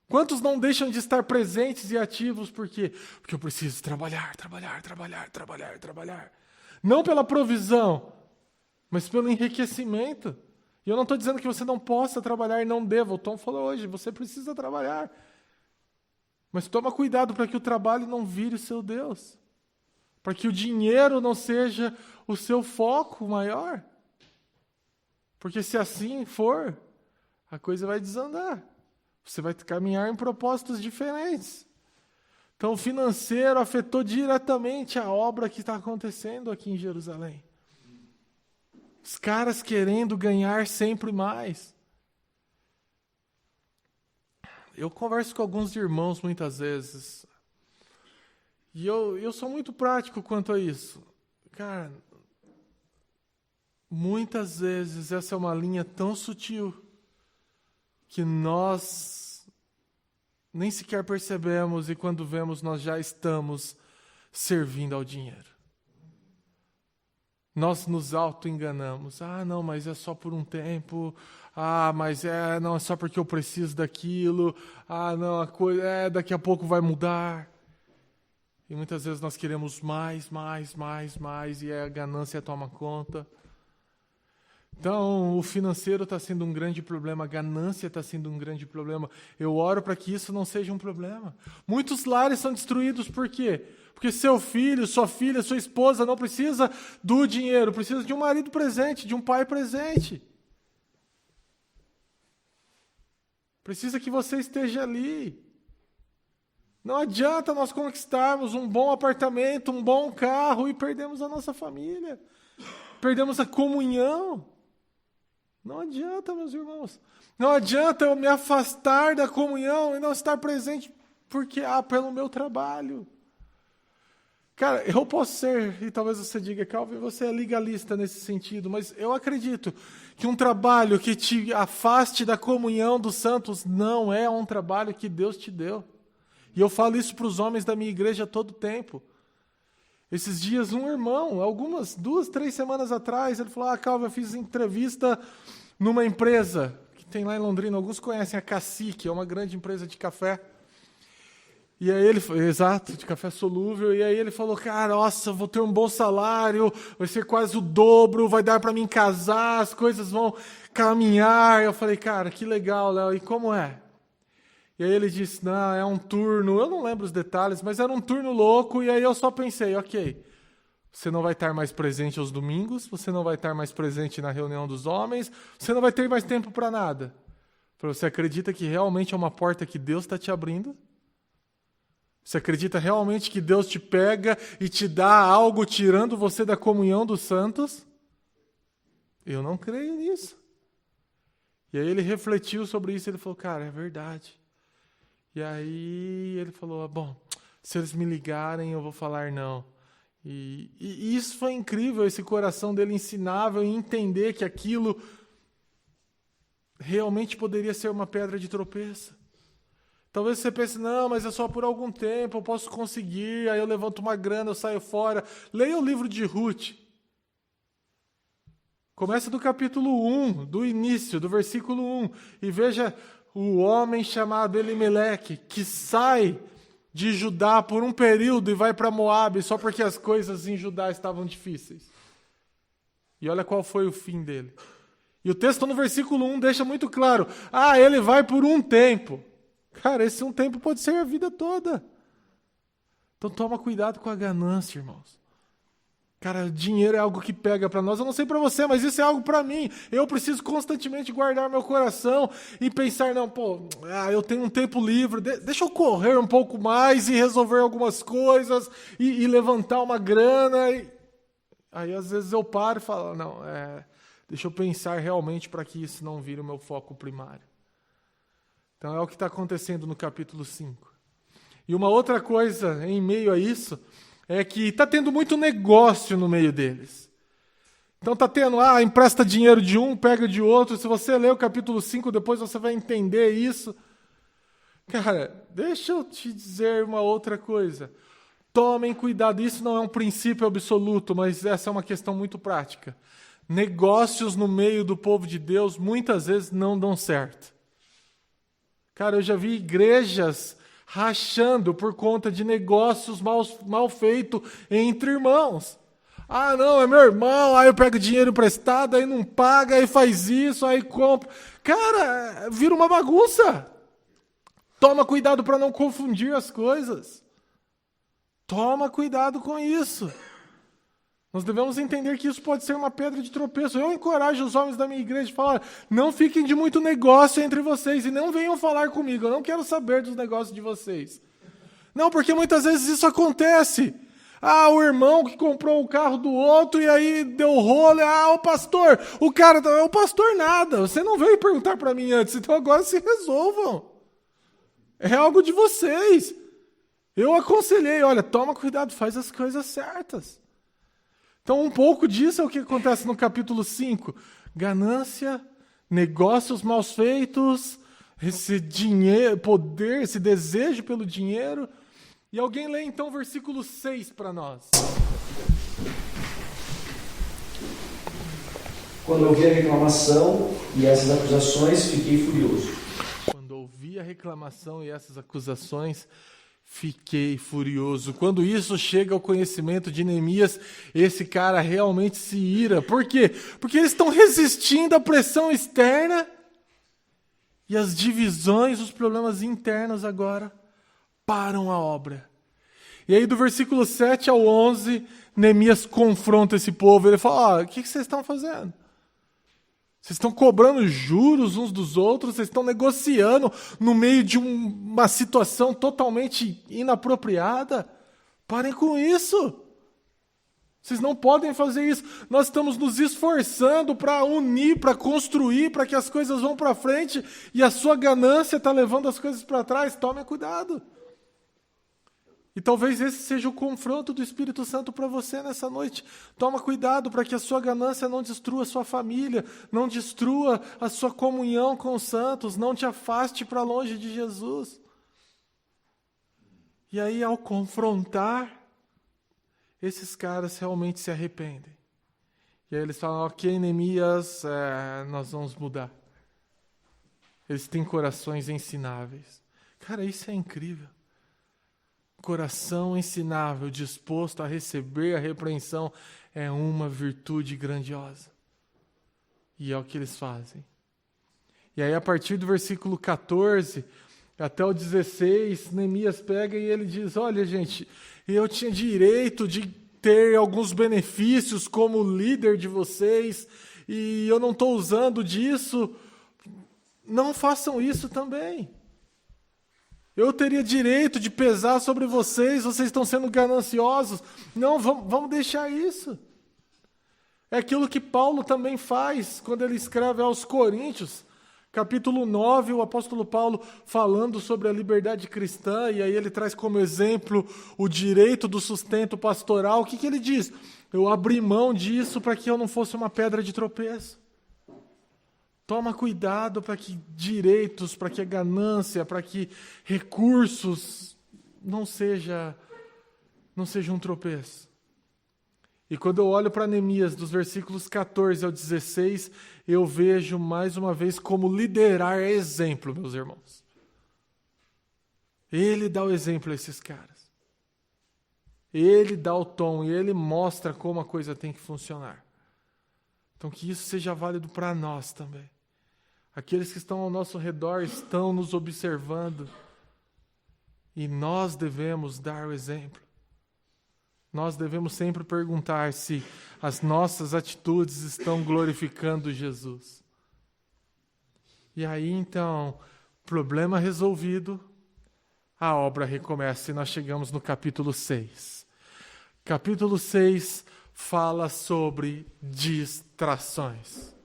Quantos não deixam de estar presentes e ativos por quê? Porque eu preciso trabalhar. Não pela provisão, mas pelo enriquecimento. E eu não estou dizendo que você não possa trabalhar e não deva. O Tom falou hoje, você precisa trabalhar. Mas toma cuidado para que o trabalho não vire o seu Deus. para que o dinheiro não seja o seu foco maior. Porque se assim for, a coisa vai desandar. Você vai caminhar em propósitos diferentes. Então, o financeiro afetou diretamente a obra que está acontecendo aqui em Jerusalém. Os caras querendo ganhar sempre mais. Eu converso com alguns irmãos muitas vezes. E eu sou muito prático quanto a isso. Cara, muitas vezes essa é uma linha tão sutil que nós nem sequer percebemos e quando vemos nós já estamos servindo ao dinheiro. Nós nos auto-enganamos. Ah, não, mas é só por um tempo. Ah, mas não, é só porque eu preciso daquilo. Ah, não, a coisa daqui a pouco vai mudar. E muitas vezes nós queremos mais, e a ganância toma conta. Então, o financeiro está sendo um grande problema, a ganância está sendo um grande problema. Eu oro para que isso não seja um problema. Muitos lares são destruídos por quê? Porque seu filho, sua filha, sua esposa não precisa do dinheiro, precisa de um marido presente, de um pai presente. Precisa que você esteja ali. Não adianta nós conquistarmos um bom apartamento, um bom carro e perdemos a nossa família. Perdemos a comunhão. Não adianta, meus irmãos. Não adianta eu me afastar da comunhão e não estar presente porque, pelo meu trabalho. Cara, eu posso ser, e talvez você diga, Calvin, você é legalista nesse sentido, mas eu acredito que um trabalho que te afaste da comunhão dos santos não é um trabalho que Deus te deu. E eu falo isso para os homens da minha igreja todo o tempo. Esses dias, um irmão, 2, 3 semanas atrás, ele falou, Calvin, eu fiz entrevista numa empresa que tem lá em Londrina, alguns conhecem a Cacique, é uma grande empresa de café. E aí exato, de café solúvel, e aí ele falou, cara, nossa, vou ter um bom salário, vai ser quase o dobro, vai dar para mim casar, as coisas vão caminhar. Eu falei, cara, que legal, Léo, e como é? E aí ele disse, não, é um turno, eu não lembro os detalhes, mas era um turno louco, e aí eu só pensei, ok, você não vai estar mais presente aos domingos, você não vai estar mais presente na reunião dos homens, você não vai ter mais tempo para nada. Você acredita que realmente é uma porta que Deus está te abrindo? Você acredita realmente que Deus te pega e te dá algo tirando você da comunhão dos santos? Eu não creio nisso. E aí ele refletiu sobre isso, ele falou, cara, é verdade. E aí ele falou, bom, se eles me ligarem, eu vou falar não. E isso foi incrível, esse coração dele ensinável em entender que aquilo realmente poderia ser uma pedra de tropeço. Talvez você pense, não, mas é só por algum tempo, eu posso conseguir, aí eu levanto uma grana, eu saio fora. Leia o livro de Ruth. Começa do capítulo 1, do início, do versículo 1, e veja o homem chamado Elimeleque, que sai de Judá por um período e vai para Moabe, só porque as coisas em Judá estavam difíceis. E olha qual foi o fim dele. E o texto no versículo 1 deixa muito claro, ele vai por um tempo. Cara, esse um tempo pode ser a vida toda. Então toma cuidado com a ganância, irmãos. Cara, dinheiro é algo que pega para nós. Eu não sei para você, mas isso é algo para mim. Eu preciso constantemente guardar meu coração e pensar, não, eu tenho um tempo livre, deixa eu correr um pouco mais e resolver algumas coisas e levantar uma grana. Aí às vezes eu paro e falo, não, deixa eu pensar realmente para que isso não vire o meu foco primário. Então é o que está acontecendo no capítulo 5. E uma outra coisa em meio a isso é que está tendo muito negócio no meio deles. Então está tendo, empresta dinheiro de um, pega de outro. Se você ler o capítulo 5, depois você vai entender isso. Cara, deixa eu te dizer uma outra coisa. Tomem cuidado, isso não é um princípio absoluto, mas essa é uma questão muito prática. Negócios no meio do povo de Deus muitas vezes não dão certo. Cara, eu já vi igrejas rachando por conta de negócios mal feitos entre irmãos. Não, é meu irmão, aí eu pego dinheiro emprestado, aí não paga, aí faz isso, aí compra. Cara, vira uma bagunça. Toma cuidado para não confundir as coisas. Toma cuidado com isso. Nós devemos entender que isso pode ser uma pedra de tropeço. Eu encorajo os homens da minha igreja a falar, não fiquem de muito negócio entre vocês e não venham falar comigo. Eu não quero saber dos negócios de vocês. Não, porque muitas vezes isso acontece. O irmão que comprou o carro do outro e aí deu rolo. O pastor, o pastor nada. Você não veio perguntar para mim antes, então agora se resolvam. É algo de vocês. Eu aconselhei, olha, toma cuidado, faz as coisas certas. Então, um pouco disso é o que acontece no capítulo 5. Ganância, negócios mal feitos, esse dinheiro, poder, esse desejo pelo dinheiro. E alguém lê então o versículo 6 para nós. Quando ouvi a reclamação e essas acusações, fiquei furioso. Quando ouvi a reclamação e essas acusações, fiquei furioso. Quando isso chega ao conhecimento de Neemias, esse cara realmente se ira. Por quê? Porque eles estão resistindo à pressão externa e as divisões, os problemas internos agora param a obra. E aí do versículo 7 ao 11, Neemias confronta esse povo. Ele fala, o que vocês estão fazendo? Vocês estão cobrando juros uns dos outros, vocês estão negociando no meio de uma situação totalmente inapropriada. Parem com isso. Vocês não podem fazer isso. Nós estamos nos esforçando para unir, para construir, para que as coisas vão para frente e a sua ganância está levando as coisas para trás. Tome cuidado. E talvez esse seja o confronto do Espírito Santo para você nessa noite. Toma cuidado para que a sua ganância não destrua a sua família, não destrua a sua comunhão com os santos, não te afaste para longe de Jesus. E aí, ao confrontar, esses caras realmente se arrependem. E aí eles falam, ok, Neemias, nós vamos mudar. Eles têm corações ensináveis. Cara, isso é incrível. Coração ensinável, disposto a receber a repreensão, é uma virtude grandiosa. E é o que eles fazem. E aí, a partir do versículo 14 até o 16, Neemias pega e ele diz, olha, gente, eu tinha direito de ter alguns benefícios como líder de vocês, e eu não estou usando disso. Não façam isso também. Eu teria direito de pesar sobre vocês estão sendo gananciosos. Não, vamos deixar isso. É aquilo que Paulo também faz quando ele escreve aos Coríntios, capítulo 9, o apóstolo Paulo falando sobre a liberdade cristã, e aí ele traz como exemplo o direito do sustento pastoral. O que ele diz? Eu abri mão disso para que eu não fosse uma pedra de tropeço. Toma cuidado para que direitos, para que a ganância, para que recursos não seja um tropeço. E quando eu olho para Neemias, dos versículos 14 ao 16, eu vejo mais uma vez como liderar é exemplo, meus irmãos. Ele dá o exemplo a esses caras. Ele dá o tom e ele mostra como a coisa tem que funcionar. Então que isso seja válido para nós também. Aqueles que estão ao nosso redor estão nos observando e nós devemos dar o exemplo. Nós devemos sempre perguntar se as nossas atitudes estão glorificando Jesus. E aí, então, problema resolvido, a obra recomeça e nós chegamos no capítulo 6. Capítulo 6 fala sobre distrações.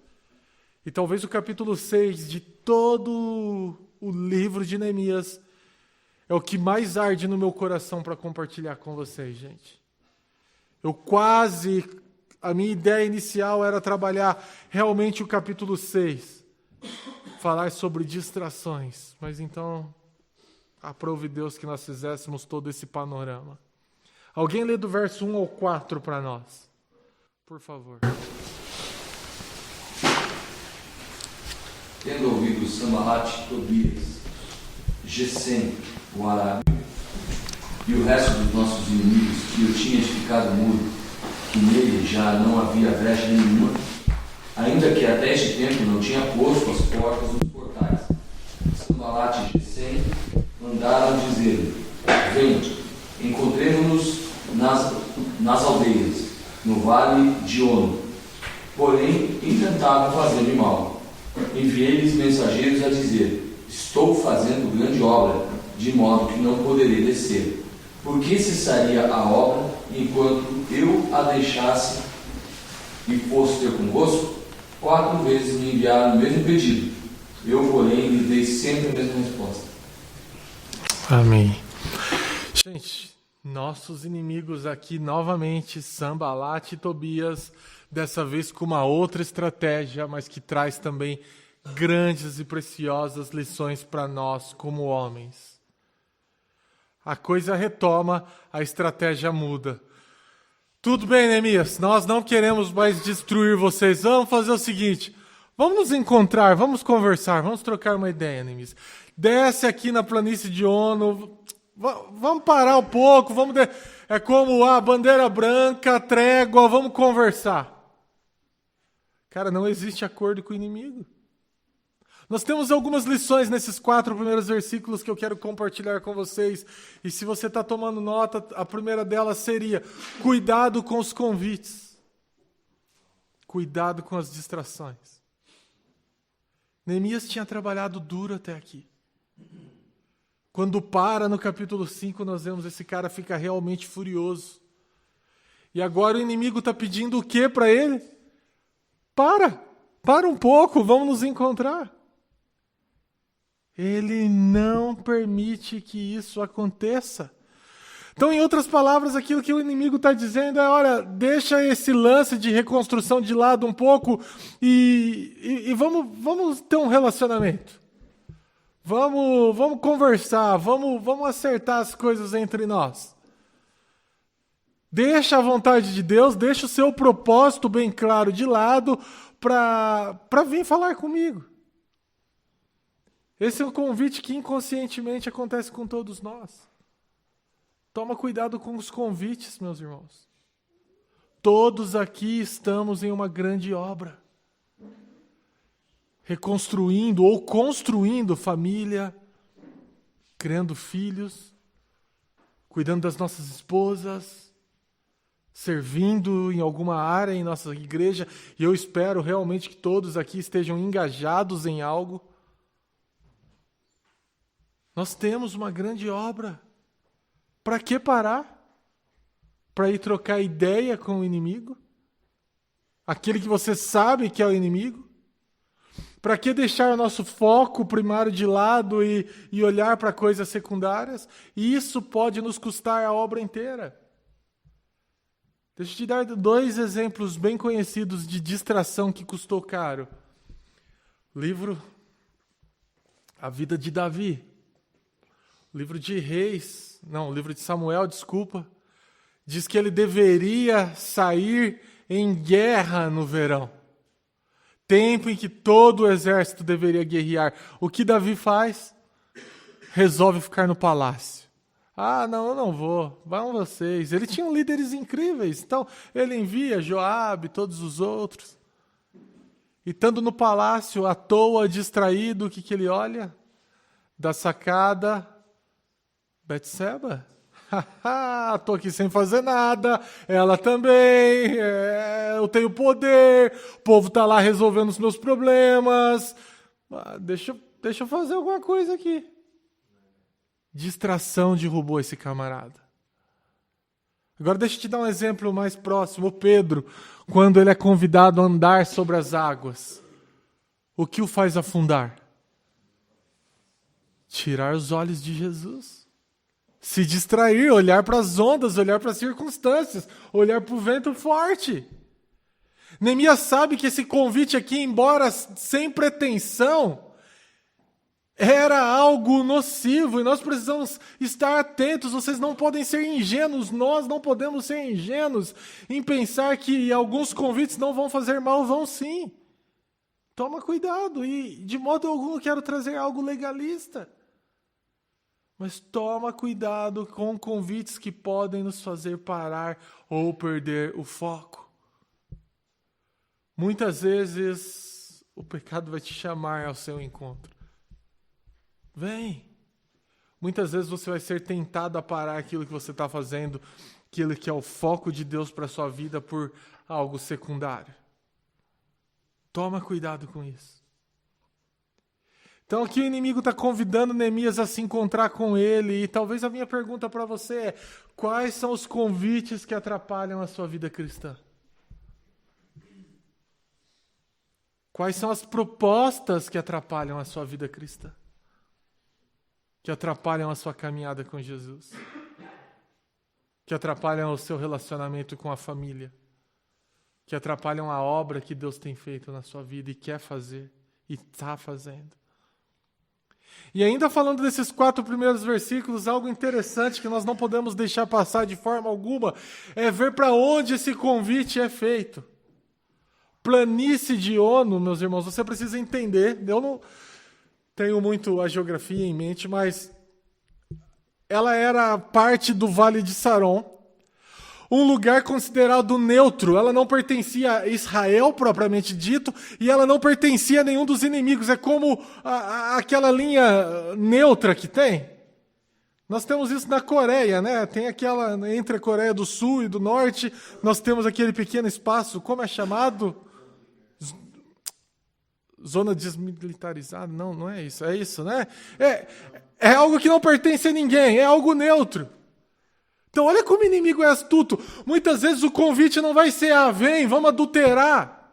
E talvez o capítulo 6 de todo o livro de Neemias é o que mais arde no meu coração para compartilhar com vocês, gente. A minha ideia inicial era trabalhar realmente o capítulo 6, falar sobre distrações, mas então aprove Deus que nós fizéssemos todo esse panorama. Alguém lê do verso 1 ao 4 para nós, por favor. Tendo ouvido Sambalat, Tobias, Gesem, o arábio, e o resto dos nossos inimigos, que eu tinha edificado muro, que nele já não havia brecha nenhuma, ainda que até este tempo não tinha posto as portas dos portais, Sambalat e Gesem mandaram dizer-lhe, vem, encontremos-nos nas aldeias, no vale de Ono. Porém, intentavam fazer-me mal. Enviei-lhes mensageiros a dizer: estou fazendo grande obra, de modo que não poderei descer. Por que cessaria a obra enquanto eu a deixasse e fosse ter convosco? 4 vezes me enviaram o mesmo pedido. Eu, porém, lhes dei sempre a mesma resposta. Amém. Gente, nossos inimigos aqui novamente, Sanbalat e Tobias, dessa vez com uma outra estratégia, mas que traz também grandes e preciosas lições para nós como homens. A coisa retoma, a estratégia muda. Tudo bem, Neemias, nós não queremos mais destruir vocês. Vamos fazer o seguinte, vamos nos encontrar, vamos conversar, vamos trocar uma ideia, Neemias. Desce aqui na planície de Ono, vamos parar um pouco, é como a bandeira branca, trégua, vamos conversar. Cara, não existe acordo com o inimigo. Nós temos algumas lições nesses 4 primeiros versículos que eu quero compartilhar com vocês. E se você está tomando nota, a primeira delas seria: cuidado com os convites. Cuidado com as distrações. Neemias tinha trabalhado duro até aqui. Quando para no capítulo 5, nós vemos esse cara ficar realmente furioso. E agora o inimigo está pedindo o quê para ele? Para um pouco, vamos nos encontrar. Ele não permite que isso aconteça. Então, em outras palavras, aquilo que o inimigo está dizendo é: olha, deixa esse lance de reconstrução de lado um pouco e vamos ter um relacionamento. Vamos conversar, vamos acertar as coisas entre nós. Deixa a vontade de Deus, deixa o seu propósito bem claro de lado para vir falar comigo. Esse é um convite que inconscientemente acontece com todos nós. Toma cuidado com os convites, meus irmãos. Todos aqui estamos em uma grande obra. Reconstruindo ou construindo família, criando filhos, cuidando das nossas esposas, servindo em alguma área em nossa igreja. E eu espero realmente que todos aqui estejam engajados em algo. Nós temos uma grande obra. Para que parar? Para ir trocar ideia com o inimigo? Aquele que você sabe que é o inimigo? Para que deixar o nosso foco primário de lado e olhar para coisas secundárias? E isso pode nos custar a obra inteira. Deixa eu te dar 2 exemplos bem conhecidos de distração que custou caro. A vida de Davi. O livro de Samuel, diz que ele deveria sair em guerra no verão. Tempo em que todo o exército deveria guerrear. O que Davi faz? Resolve ficar no palácio. Não, eu não vou. Vão vocês. Ele tinha líderes incríveis. Então, ele envia Joabe, todos os outros. E estando no palácio, à toa, distraído, o que ele olha? Da sacada, Betseba. Estou aqui sem fazer nada, ela também, eu tenho poder, o povo está lá resolvendo os meus problemas, deixa eu fazer alguma coisa aqui. Distração derrubou esse camarada. Agora deixa eu te dar um exemplo mais próximo. O Pedro, quando ele é convidado a andar sobre as águas, o que o faz afundar? Tirar os olhos de Jesus. Se distrair, olhar para as ondas, olhar para as circunstâncias, olhar para o vento forte. Neemias sabe que esse convite aqui, embora sem pretensão, era algo nocivo e nós precisamos estar atentos. Vocês não podem ser ingênuos, nós não podemos ser ingênuos em pensar que alguns convites não vão fazer mal, vão sim. Toma cuidado e de modo algum eu quero trazer algo legalista. Mas toma cuidado com convites que podem nos fazer parar ou perder o foco. Muitas vezes o pecado vai te chamar ao seu encontro. Vem. Muitas vezes você vai ser tentado a parar aquilo que você está fazendo, aquilo que é o foco de Deus para a sua vida, por algo secundário. Toma cuidado com isso. Então aqui o inimigo está convidando Neemias a se encontrar com ele, e talvez a minha pergunta para você é: quais são os convites que atrapalham a sua vida cristã? Quais são as propostas que atrapalham a sua vida cristã? Que atrapalham a sua caminhada com Jesus? Que atrapalham o seu relacionamento com a família? Que atrapalham a obra que Deus tem feito na sua vida e quer fazer e está fazendo? E ainda falando desses 4 primeiros versículos, algo interessante que nós não podemos deixar passar de forma alguma é ver para onde esse convite é feito. Planície de Ono, meus irmãos, você precisa entender, eu não tenho muito a geografia em mente, mas ela era parte do Vale de Saron, um lugar considerado neutro. Ela não pertencia a Israel propriamente dito, e ela não pertencia a nenhum dos inimigos. É como aquela linha neutra que tem. Nós temos isso na Coreia, né? Tem aquela, entre a Coreia do Sul e do Norte, nós temos aquele pequeno espaço, como é chamado? Zona desmilitarizada? Não, não é isso. É isso, né? É algo que não pertence a ninguém, é algo neutro. Então olha como o inimigo é astuto. Muitas vezes o convite não vai ser: vem, vamos adulterar.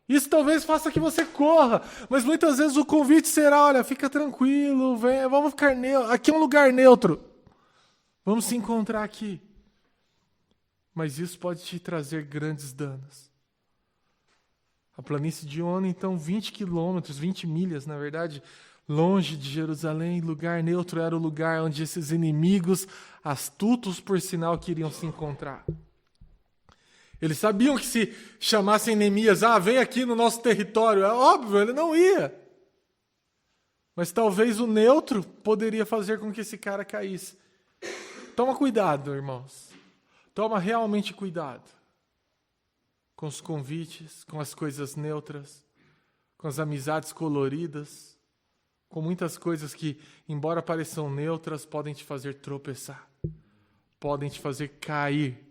Isso talvez faça que você corra, mas muitas vezes o convite será: olha, fica tranquilo, vem, vamos ficar neutro. Aqui é um lugar neutro. Vamos se encontrar aqui. Mas isso pode te trazer grandes danos. A planície de Ono, então, 20 quilômetros, 20 milhas, na verdade, longe de Jerusalém, lugar neutro, era o lugar onde esses inimigos, astutos por sinal, queriam se encontrar. Eles sabiam que se chamassem Neemias: vem aqui no nosso território, é óbvio, ele não ia. Mas talvez o neutro poderia fazer com que esse cara caísse. Toma cuidado, irmãos. Toma realmente cuidado com os convites, com as coisas neutras, com as amizades coloridas, com muitas coisas que, embora pareçam neutras, podem te fazer tropeçar, podem te fazer cair.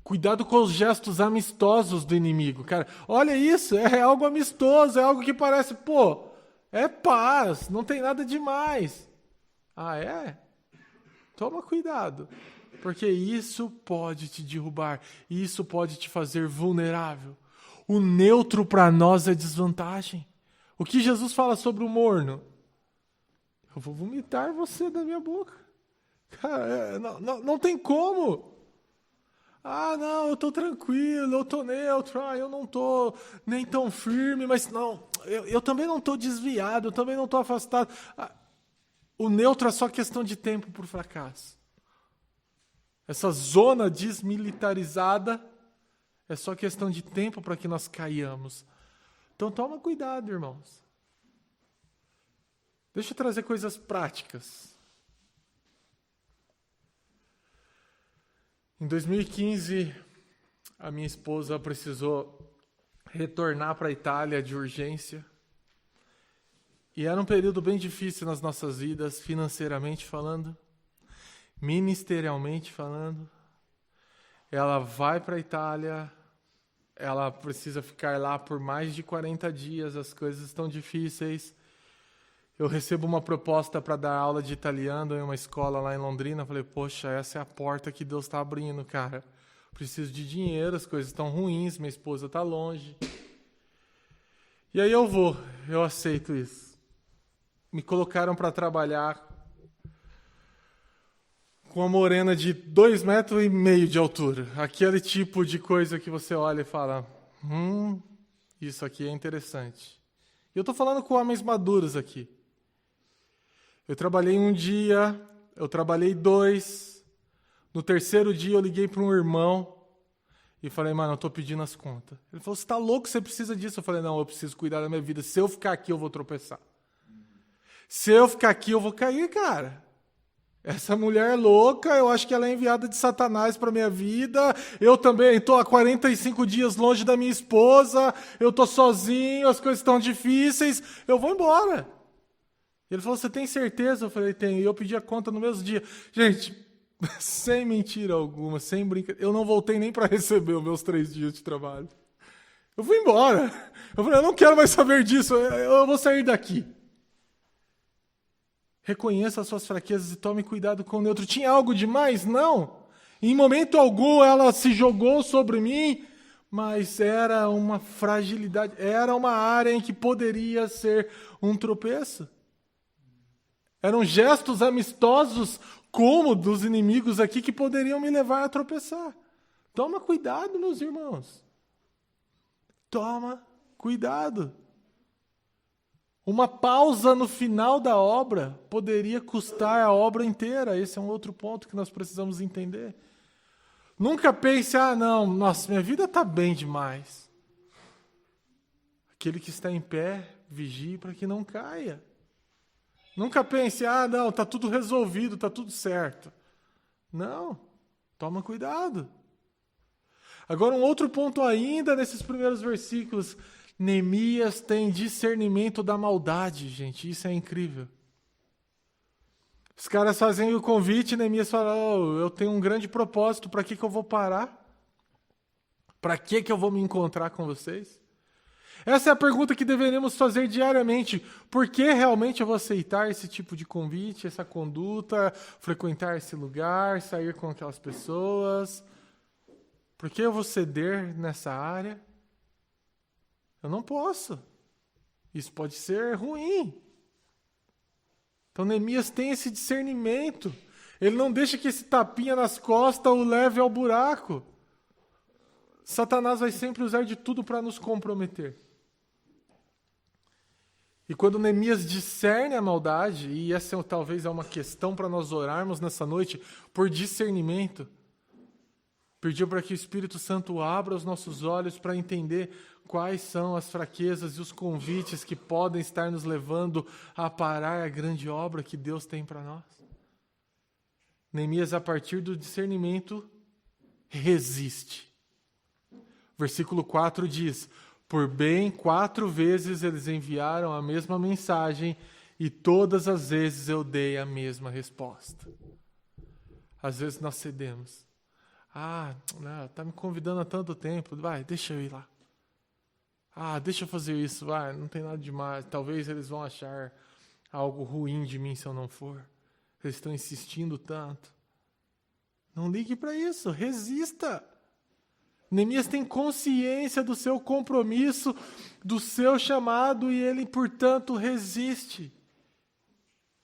Cuidado com os gestos amistosos do inimigo, cara. Olha isso, é algo amistoso, é algo que parece, é paz, não tem nada demais. É? Toma cuidado, porque isso pode te derrubar, isso pode te fazer vulnerável. O neutro para nós é desvantagem. O que Jesus fala sobre o morno? Eu vou vomitar você da minha boca. Cara, não tem como. Não, eu estou tranquilo, eu estou neutro, eu não estou nem tão firme, mas não, eu também não estou desviado, eu também não estou afastado. O neutro é só questão de tempo para o fracasso. Essa zona desmilitarizada é só questão de tempo para que nós caiamos. Então toma cuidado, irmãos. Deixa eu trazer coisas práticas. Em 2015, a minha esposa precisou retornar para a Itália de urgência. E era um período bem difícil nas nossas vidas, financeiramente falando, ministerialmente falando. Ela vai para a Itália, ela precisa ficar lá por mais de 40 dias, as coisas estão difíceis. Eu recebo uma proposta para dar aula de italiano em uma escola lá em Londrina. Eu falei, poxa, essa é a porta que Deus está abrindo, cara. Preciso de dinheiro, as coisas estão ruins, minha esposa está longe. E aí eu aceito isso. Me colocaram para trabalhar com uma morena de 2,5 metros de altura. Aquele tipo de coisa que você olha e fala, isso aqui é interessante. E eu estou falando com homens maduros aqui. Eu trabalhei um dia, eu trabalhei 2. No terceiro dia eu liguei para um irmão e falei, mano, eu estou pedindo as contas. Ele falou, você está louco, você precisa disso? Eu falei, não, eu preciso cuidar da minha vida. Se eu ficar aqui, eu vou tropeçar. Se eu ficar aqui, eu vou cair, cara. Essa mulher é louca, eu acho que ela é enviada de Satanás para minha vida. Eu também estou há 45 dias longe da minha esposa. Eu estou sozinho, as coisas estão difíceis. Eu vou embora. Ele falou, você tem certeza? Eu falei, tenho. E eu pedi a conta no mesmo dia. Gente, sem mentira alguma, sem brincadeira, eu não voltei nem para receber os meus 3 dias de trabalho. Eu fui embora. Eu falei, eu não quero mais saber disso, eu vou sair daqui. Reconheça as suas fraquezas e tome cuidado com o neutro. Tinha algo demais? Não. Em momento algum ela se jogou sobre mim, mas era uma fragilidade, era uma área em que poderia ser um tropeço. Eram gestos amistosos, como dos inimigos aqui, que poderiam me levar a tropeçar. Toma cuidado, meus irmãos. Toma cuidado. Uma pausa no final da obra poderia custar a obra inteira. Esse é um outro ponto que nós precisamos entender. Nunca pense, não, nossa, minha vida está bem demais. Aquele que está em pé, vigie para que não caia. Nunca pense, não, está tudo resolvido, está tudo certo. Não, toma cuidado. Agora, um outro ponto ainda nesses primeiros versículos. Neemias tem discernimento da maldade, gente, isso é incrível. Os caras fazem o convite e Neemias fala, eu tenho um grande propósito, para que eu vou parar? Para que eu vou me encontrar com vocês? Essa é a pergunta que deveríamos fazer diariamente. Por que realmente eu vou aceitar esse tipo de convite, essa conduta, frequentar esse lugar, sair com aquelas pessoas? Por que eu vou ceder nessa área? Eu não posso. Isso pode ser ruim. Então Neemias tem esse discernimento. Ele não deixa que esse tapinha nas costas o leve ao buraco. Satanás vai sempre usar de tudo para nos comprometer. E quando Neemias discerne a maldade, e essa talvez é uma questão para nós orarmos nessa noite, por discernimento, pediu para que o Espírito Santo abra os nossos olhos para entender quais são as fraquezas e os convites que podem estar nos levando a parar a grande obra que Deus tem para nós. Neemias, a partir do discernimento, resiste. Versículo 4 diz, por bem 4 vezes eles enviaram a mesma mensagem e todas as vezes eu dei a mesma resposta. Às vezes nós cedemos. Está me convidando há tanto tempo, vai, deixa eu ir lá. Deixa eu fazer isso, vai, não tem nada demais. Talvez eles vão achar algo ruim de mim se eu não for. Eles estão insistindo tanto. Não ligue para isso, resista. Neemias tem consciência do seu compromisso, do seu chamado, e ele, portanto, resiste.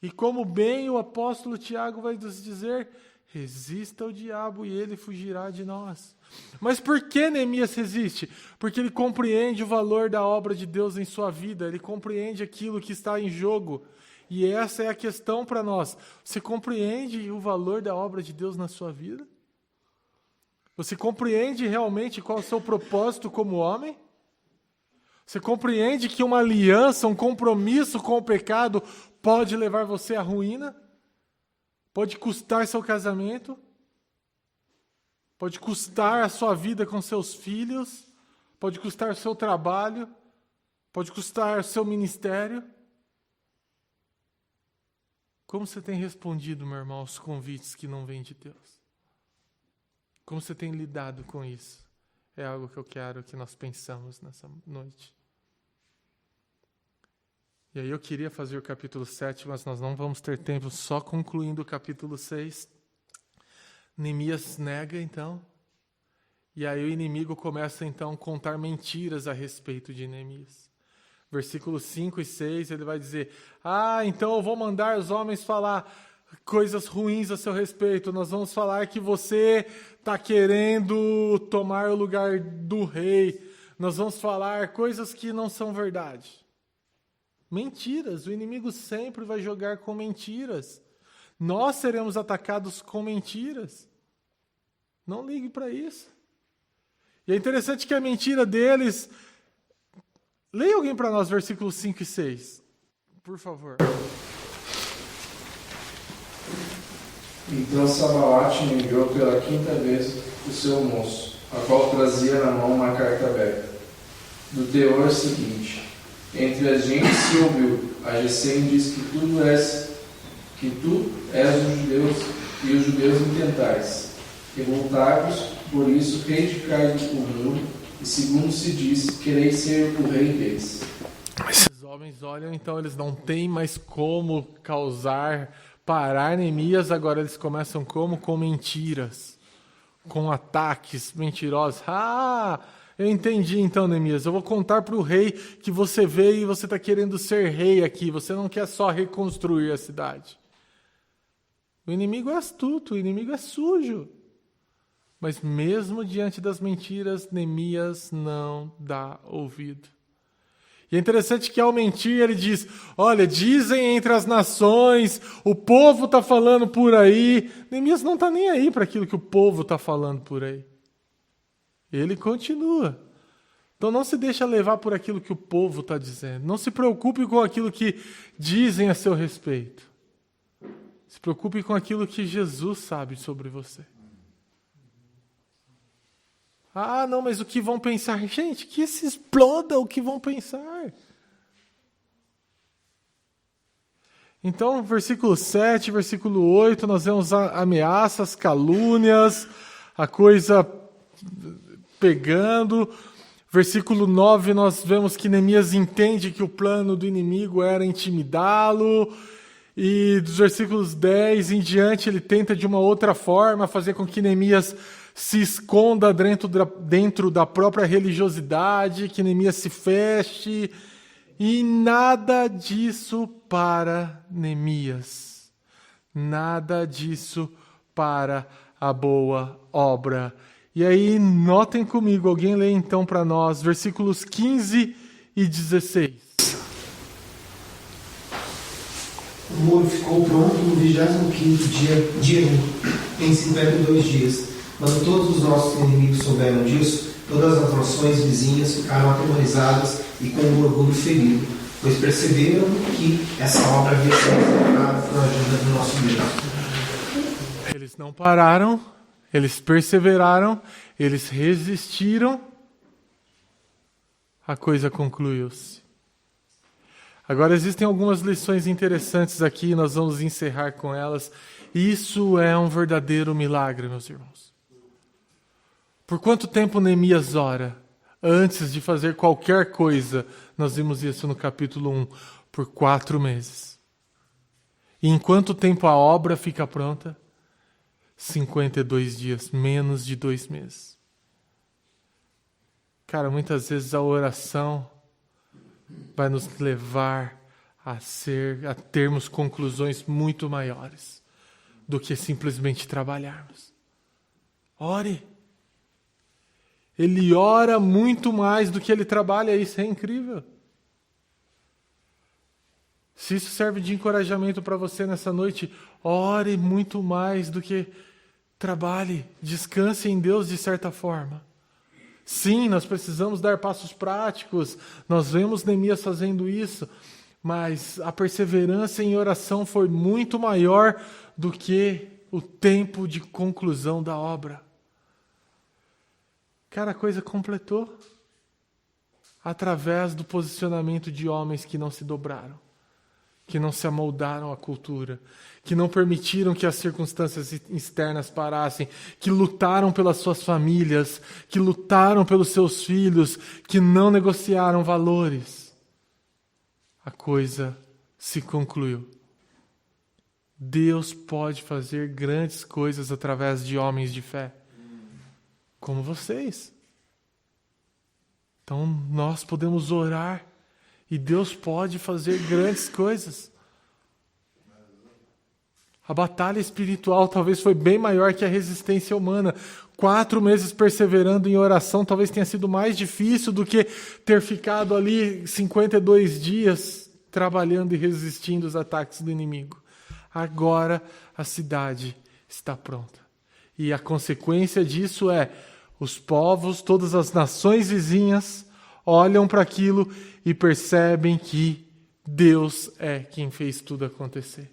E como bem o apóstolo Tiago vai nos dizer, resista ao diabo e ele fugirá de nós. Mas por que Neemias resiste? Porque ele compreende o valor da obra de Deus em sua vida, ele compreende aquilo que está em jogo. E essa é a questão para nós. Você compreende o valor da obra de Deus na sua vida? Você compreende realmente qual é o seu propósito como homem? Você compreende que uma aliança, um compromisso com o pecado pode levar você à ruína? Pode custar seu casamento? Pode custar a sua vida com seus filhos? Pode custar o seu trabalho? Pode custar o seu ministério? Como você tem respondido, meu irmão, aos convites que não vêm de Deus? Como você tem lidado com isso? É algo que eu quero que nós pensamos nessa noite. E aí eu queria fazer o capítulo 7, mas nós não vamos ter tempo, só concluindo o capítulo 6. Neemias nega, então. E aí o inimigo começa, então, a contar mentiras a respeito de Neemias. Versículos 5 e 6, ele vai dizer, então eu vou mandar os homens falar coisas ruins a seu respeito. Nós vamos falar que você está querendo tomar o lugar do rei. Nós vamos falar coisas que não são verdade. Mentiras. O inimigo sempre vai jogar com mentiras. Nós seremos atacados com mentiras. Não ligue para isso. E é interessante que a mentira deles... Leia alguém para nós, versículos 5 e 6. Por favor. Então Sambalate me enviou pela 5ª vez o seu moço, a qual trazia na mão uma carta aberta, do teor seguinte: entre as gentes se ouviu A Gesem diz que tu és os judeus e os judeus intentais. Revoltai-vos, por isso reedificai o muro, e segundo se diz, quereis ser o rei deles. Esses homens olham, então eles não têm mais como parar Neemias, agora eles começam como? Com mentiras, com ataques mentirosos. Eu entendi então, Neemias, eu vou contar para o rei que você veio e você está querendo ser rei aqui, você não quer só reconstruir a cidade. O inimigo é astuto, o inimigo é sujo. Mas mesmo diante das mentiras, Neemias não dá ouvido. E é interessante que ao mentir ele diz, olha, dizem entre as nações, o povo está falando por aí. Neemias não está nem aí para aquilo que o povo está falando por aí. Ele continua. Então não se deixa levar por aquilo que o povo está dizendo. Não se preocupe com aquilo que dizem a seu respeito. Se preocupe com aquilo que Jesus sabe sobre você. Não, mas o que vão pensar? Gente, que se exploda o que vão pensar. Então, versículo 7, versículo 8, nós vemos ameaças, calúnias, a coisa pegando. Versículo 9, nós vemos que Neemias entende que o plano do inimigo era intimidá-lo. E dos versículos 10 em diante, ele tenta de uma outra forma fazer com que Neemias se esconda dentro da própria religiosidade, que Neemias se feche, e nada disso para Neemias. Nada disso para a boa obra. E aí, notem comigo, alguém lê então para nós, versículos 15 e 16. O muro ficou pronto no 25º dia 1, em 52 dias. Quando todos os nossos inimigos souberam disso, todas as nações vizinhas ficaram atemorizadas e com o orgulho ferido, pois perceberam que essa obra havia sido executada com a ajuda do nosso Deus. Eles não pararam, eles perseveraram, eles resistiram, a coisa concluiu-se. Agora existem algumas lições interessantes aqui, nós vamos encerrar com elas. Isso é um verdadeiro milagre, meus irmãos. Por quanto tempo Neemias ora antes de fazer qualquer coisa? Nós vimos isso no capítulo 1. Por 4 meses. E em quanto tempo a obra fica pronta? 52 dias, menos de 2 meses. Cara, muitas vezes a oração vai nos levar a termos conclusões muito maiores do que simplesmente trabalharmos. Ore. Ele ora muito mais do que ele trabalha, isso é incrível. Se isso serve de encorajamento para você nessa noite, ore muito mais do que trabalhe, descanse em Deus de certa forma. Sim, nós precisamos dar passos práticos, nós vemos Neemias fazendo isso, mas a perseverança em oração foi muito maior do que o tempo de conclusão da obra. Cara, a coisa completou através do posicionamento de homens que não se dobraram, que não se amoldaram à cultura, que não permitiram que as circunstâncias externas parassem, que lutaram pelas suas famílias, que lutaram pelos seus filhos, que não negociaram valores. A coisa se concluiu. Deus pode fazer grandes coisas através de homens de fé, como vocês. Então nós podemos orar e Deus pode fazer grandes coisas. A batalha espiritual talvez foi bem maior que a resistência humana. 4 meses perseverando em oração talvez tenha sido mais difícil do que ter ficado ali 52 dias trabalhando e resistindo aos ataques do inimigo. Agora a cidade está pronta. E a consequência disso é os povos, todas as nações vizinhas olham para aquilo e percebem que Deus é quem fez tudo acontecer.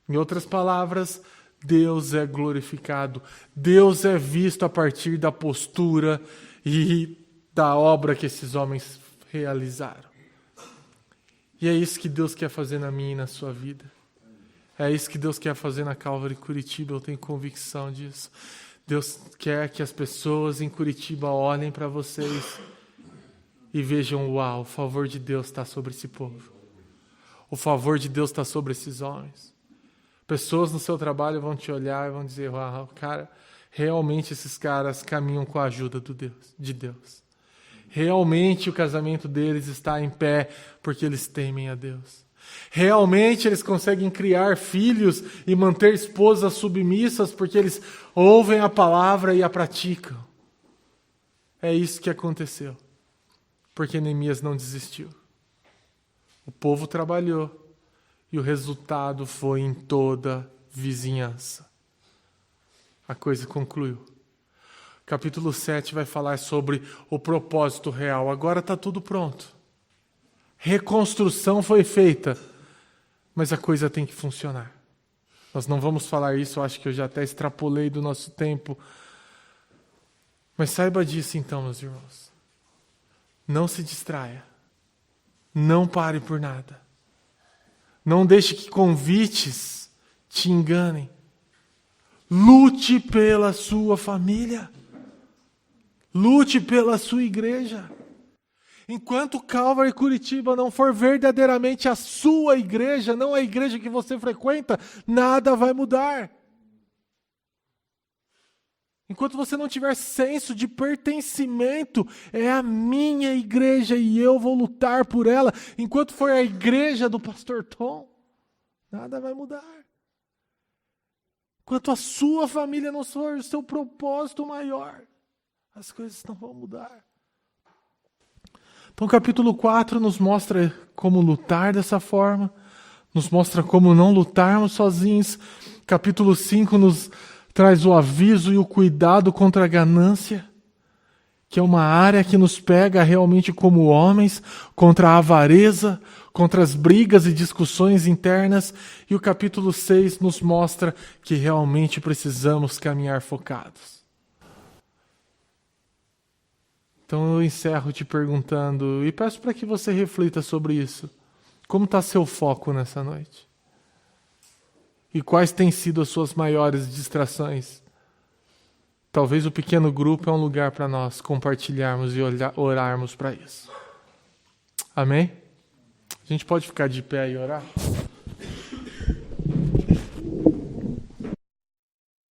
Em outras palavras, Deus é glorificado. Deus é visto a partir da postura e da obra que esses homens realizaram. E é isso que Deus quer fazer na minha e na sua vida. É isso que Deus quer fazer na Calvary Curitiba, eu tenho convicção disso. Deus quer que as pessoas em Curitiba olhem para vocês e vejam, uau, o favor de Deus está sobre esse povo. O favor de Deus está sobre esses homens. Pessoas no seu trabalho vão te olhar e vão dizer, uau, cara, realmente esses caras caminham com a ajuda de Deus. Realmente o casamento deles está em pé porque eles temem a Deus. Realmente eles conseguem criar filhos e manter esposas submissas porque eles ouvem a palavra e a praticam. É isso que aconteceu. Porque Neemias não desistiu. O povo trabalhou e o resultado foi em toda a vizinhança. A coisa concluiu. Capítulo 7 vai falar sobre o propósito real. Agora está tudo pronto. Reconstrução foi feita, mas a coisa tem que funcionar. Nós não vamos falar isso, eu acho que eu já até extrapolei do nosso tempo. Mas saiba disso então, meus irmãos. Não se distraia. Não pare por nada. Não deixe que convites te enganem. Lute pela sua família. Lute pela sua igreja. Enquanto Calvary Curitiba não for verdadeiramente a sua igreja, não a igreja que você frequenta, nada vai mudar. Enquanto você não tiver senso de pertencimento, é a minha igreja e eu vou lutar por ela. Enquanto for a igreja do pastor Tom, nada vai mudar. Enquanto a sua família não for o seu propósito maior, as coisas não vão mudar. Então, capítulo 4 nos mostra como lutar dessa forma, nos mostra como não lutarmos sozinhos. Capítulo 5 nos traz o aviso e o cuidado contra a ganância, que é uma área que nos pega realmente como homens, contra a avareza, contra as brigas e discussões internas. E o capítulo 6 nos mostra que realmente precisamos caminhar focados. Então eu encerro te perguntando e peço para que você reflita sobre isso. Como está seu foco nessa noite? E quais têm sido as suas maiores distrações? Talvez o pequeno grupo é um lugar para nós compartilharmos e orarmos para isso. Amém? A gente pode ficar de pé e orar?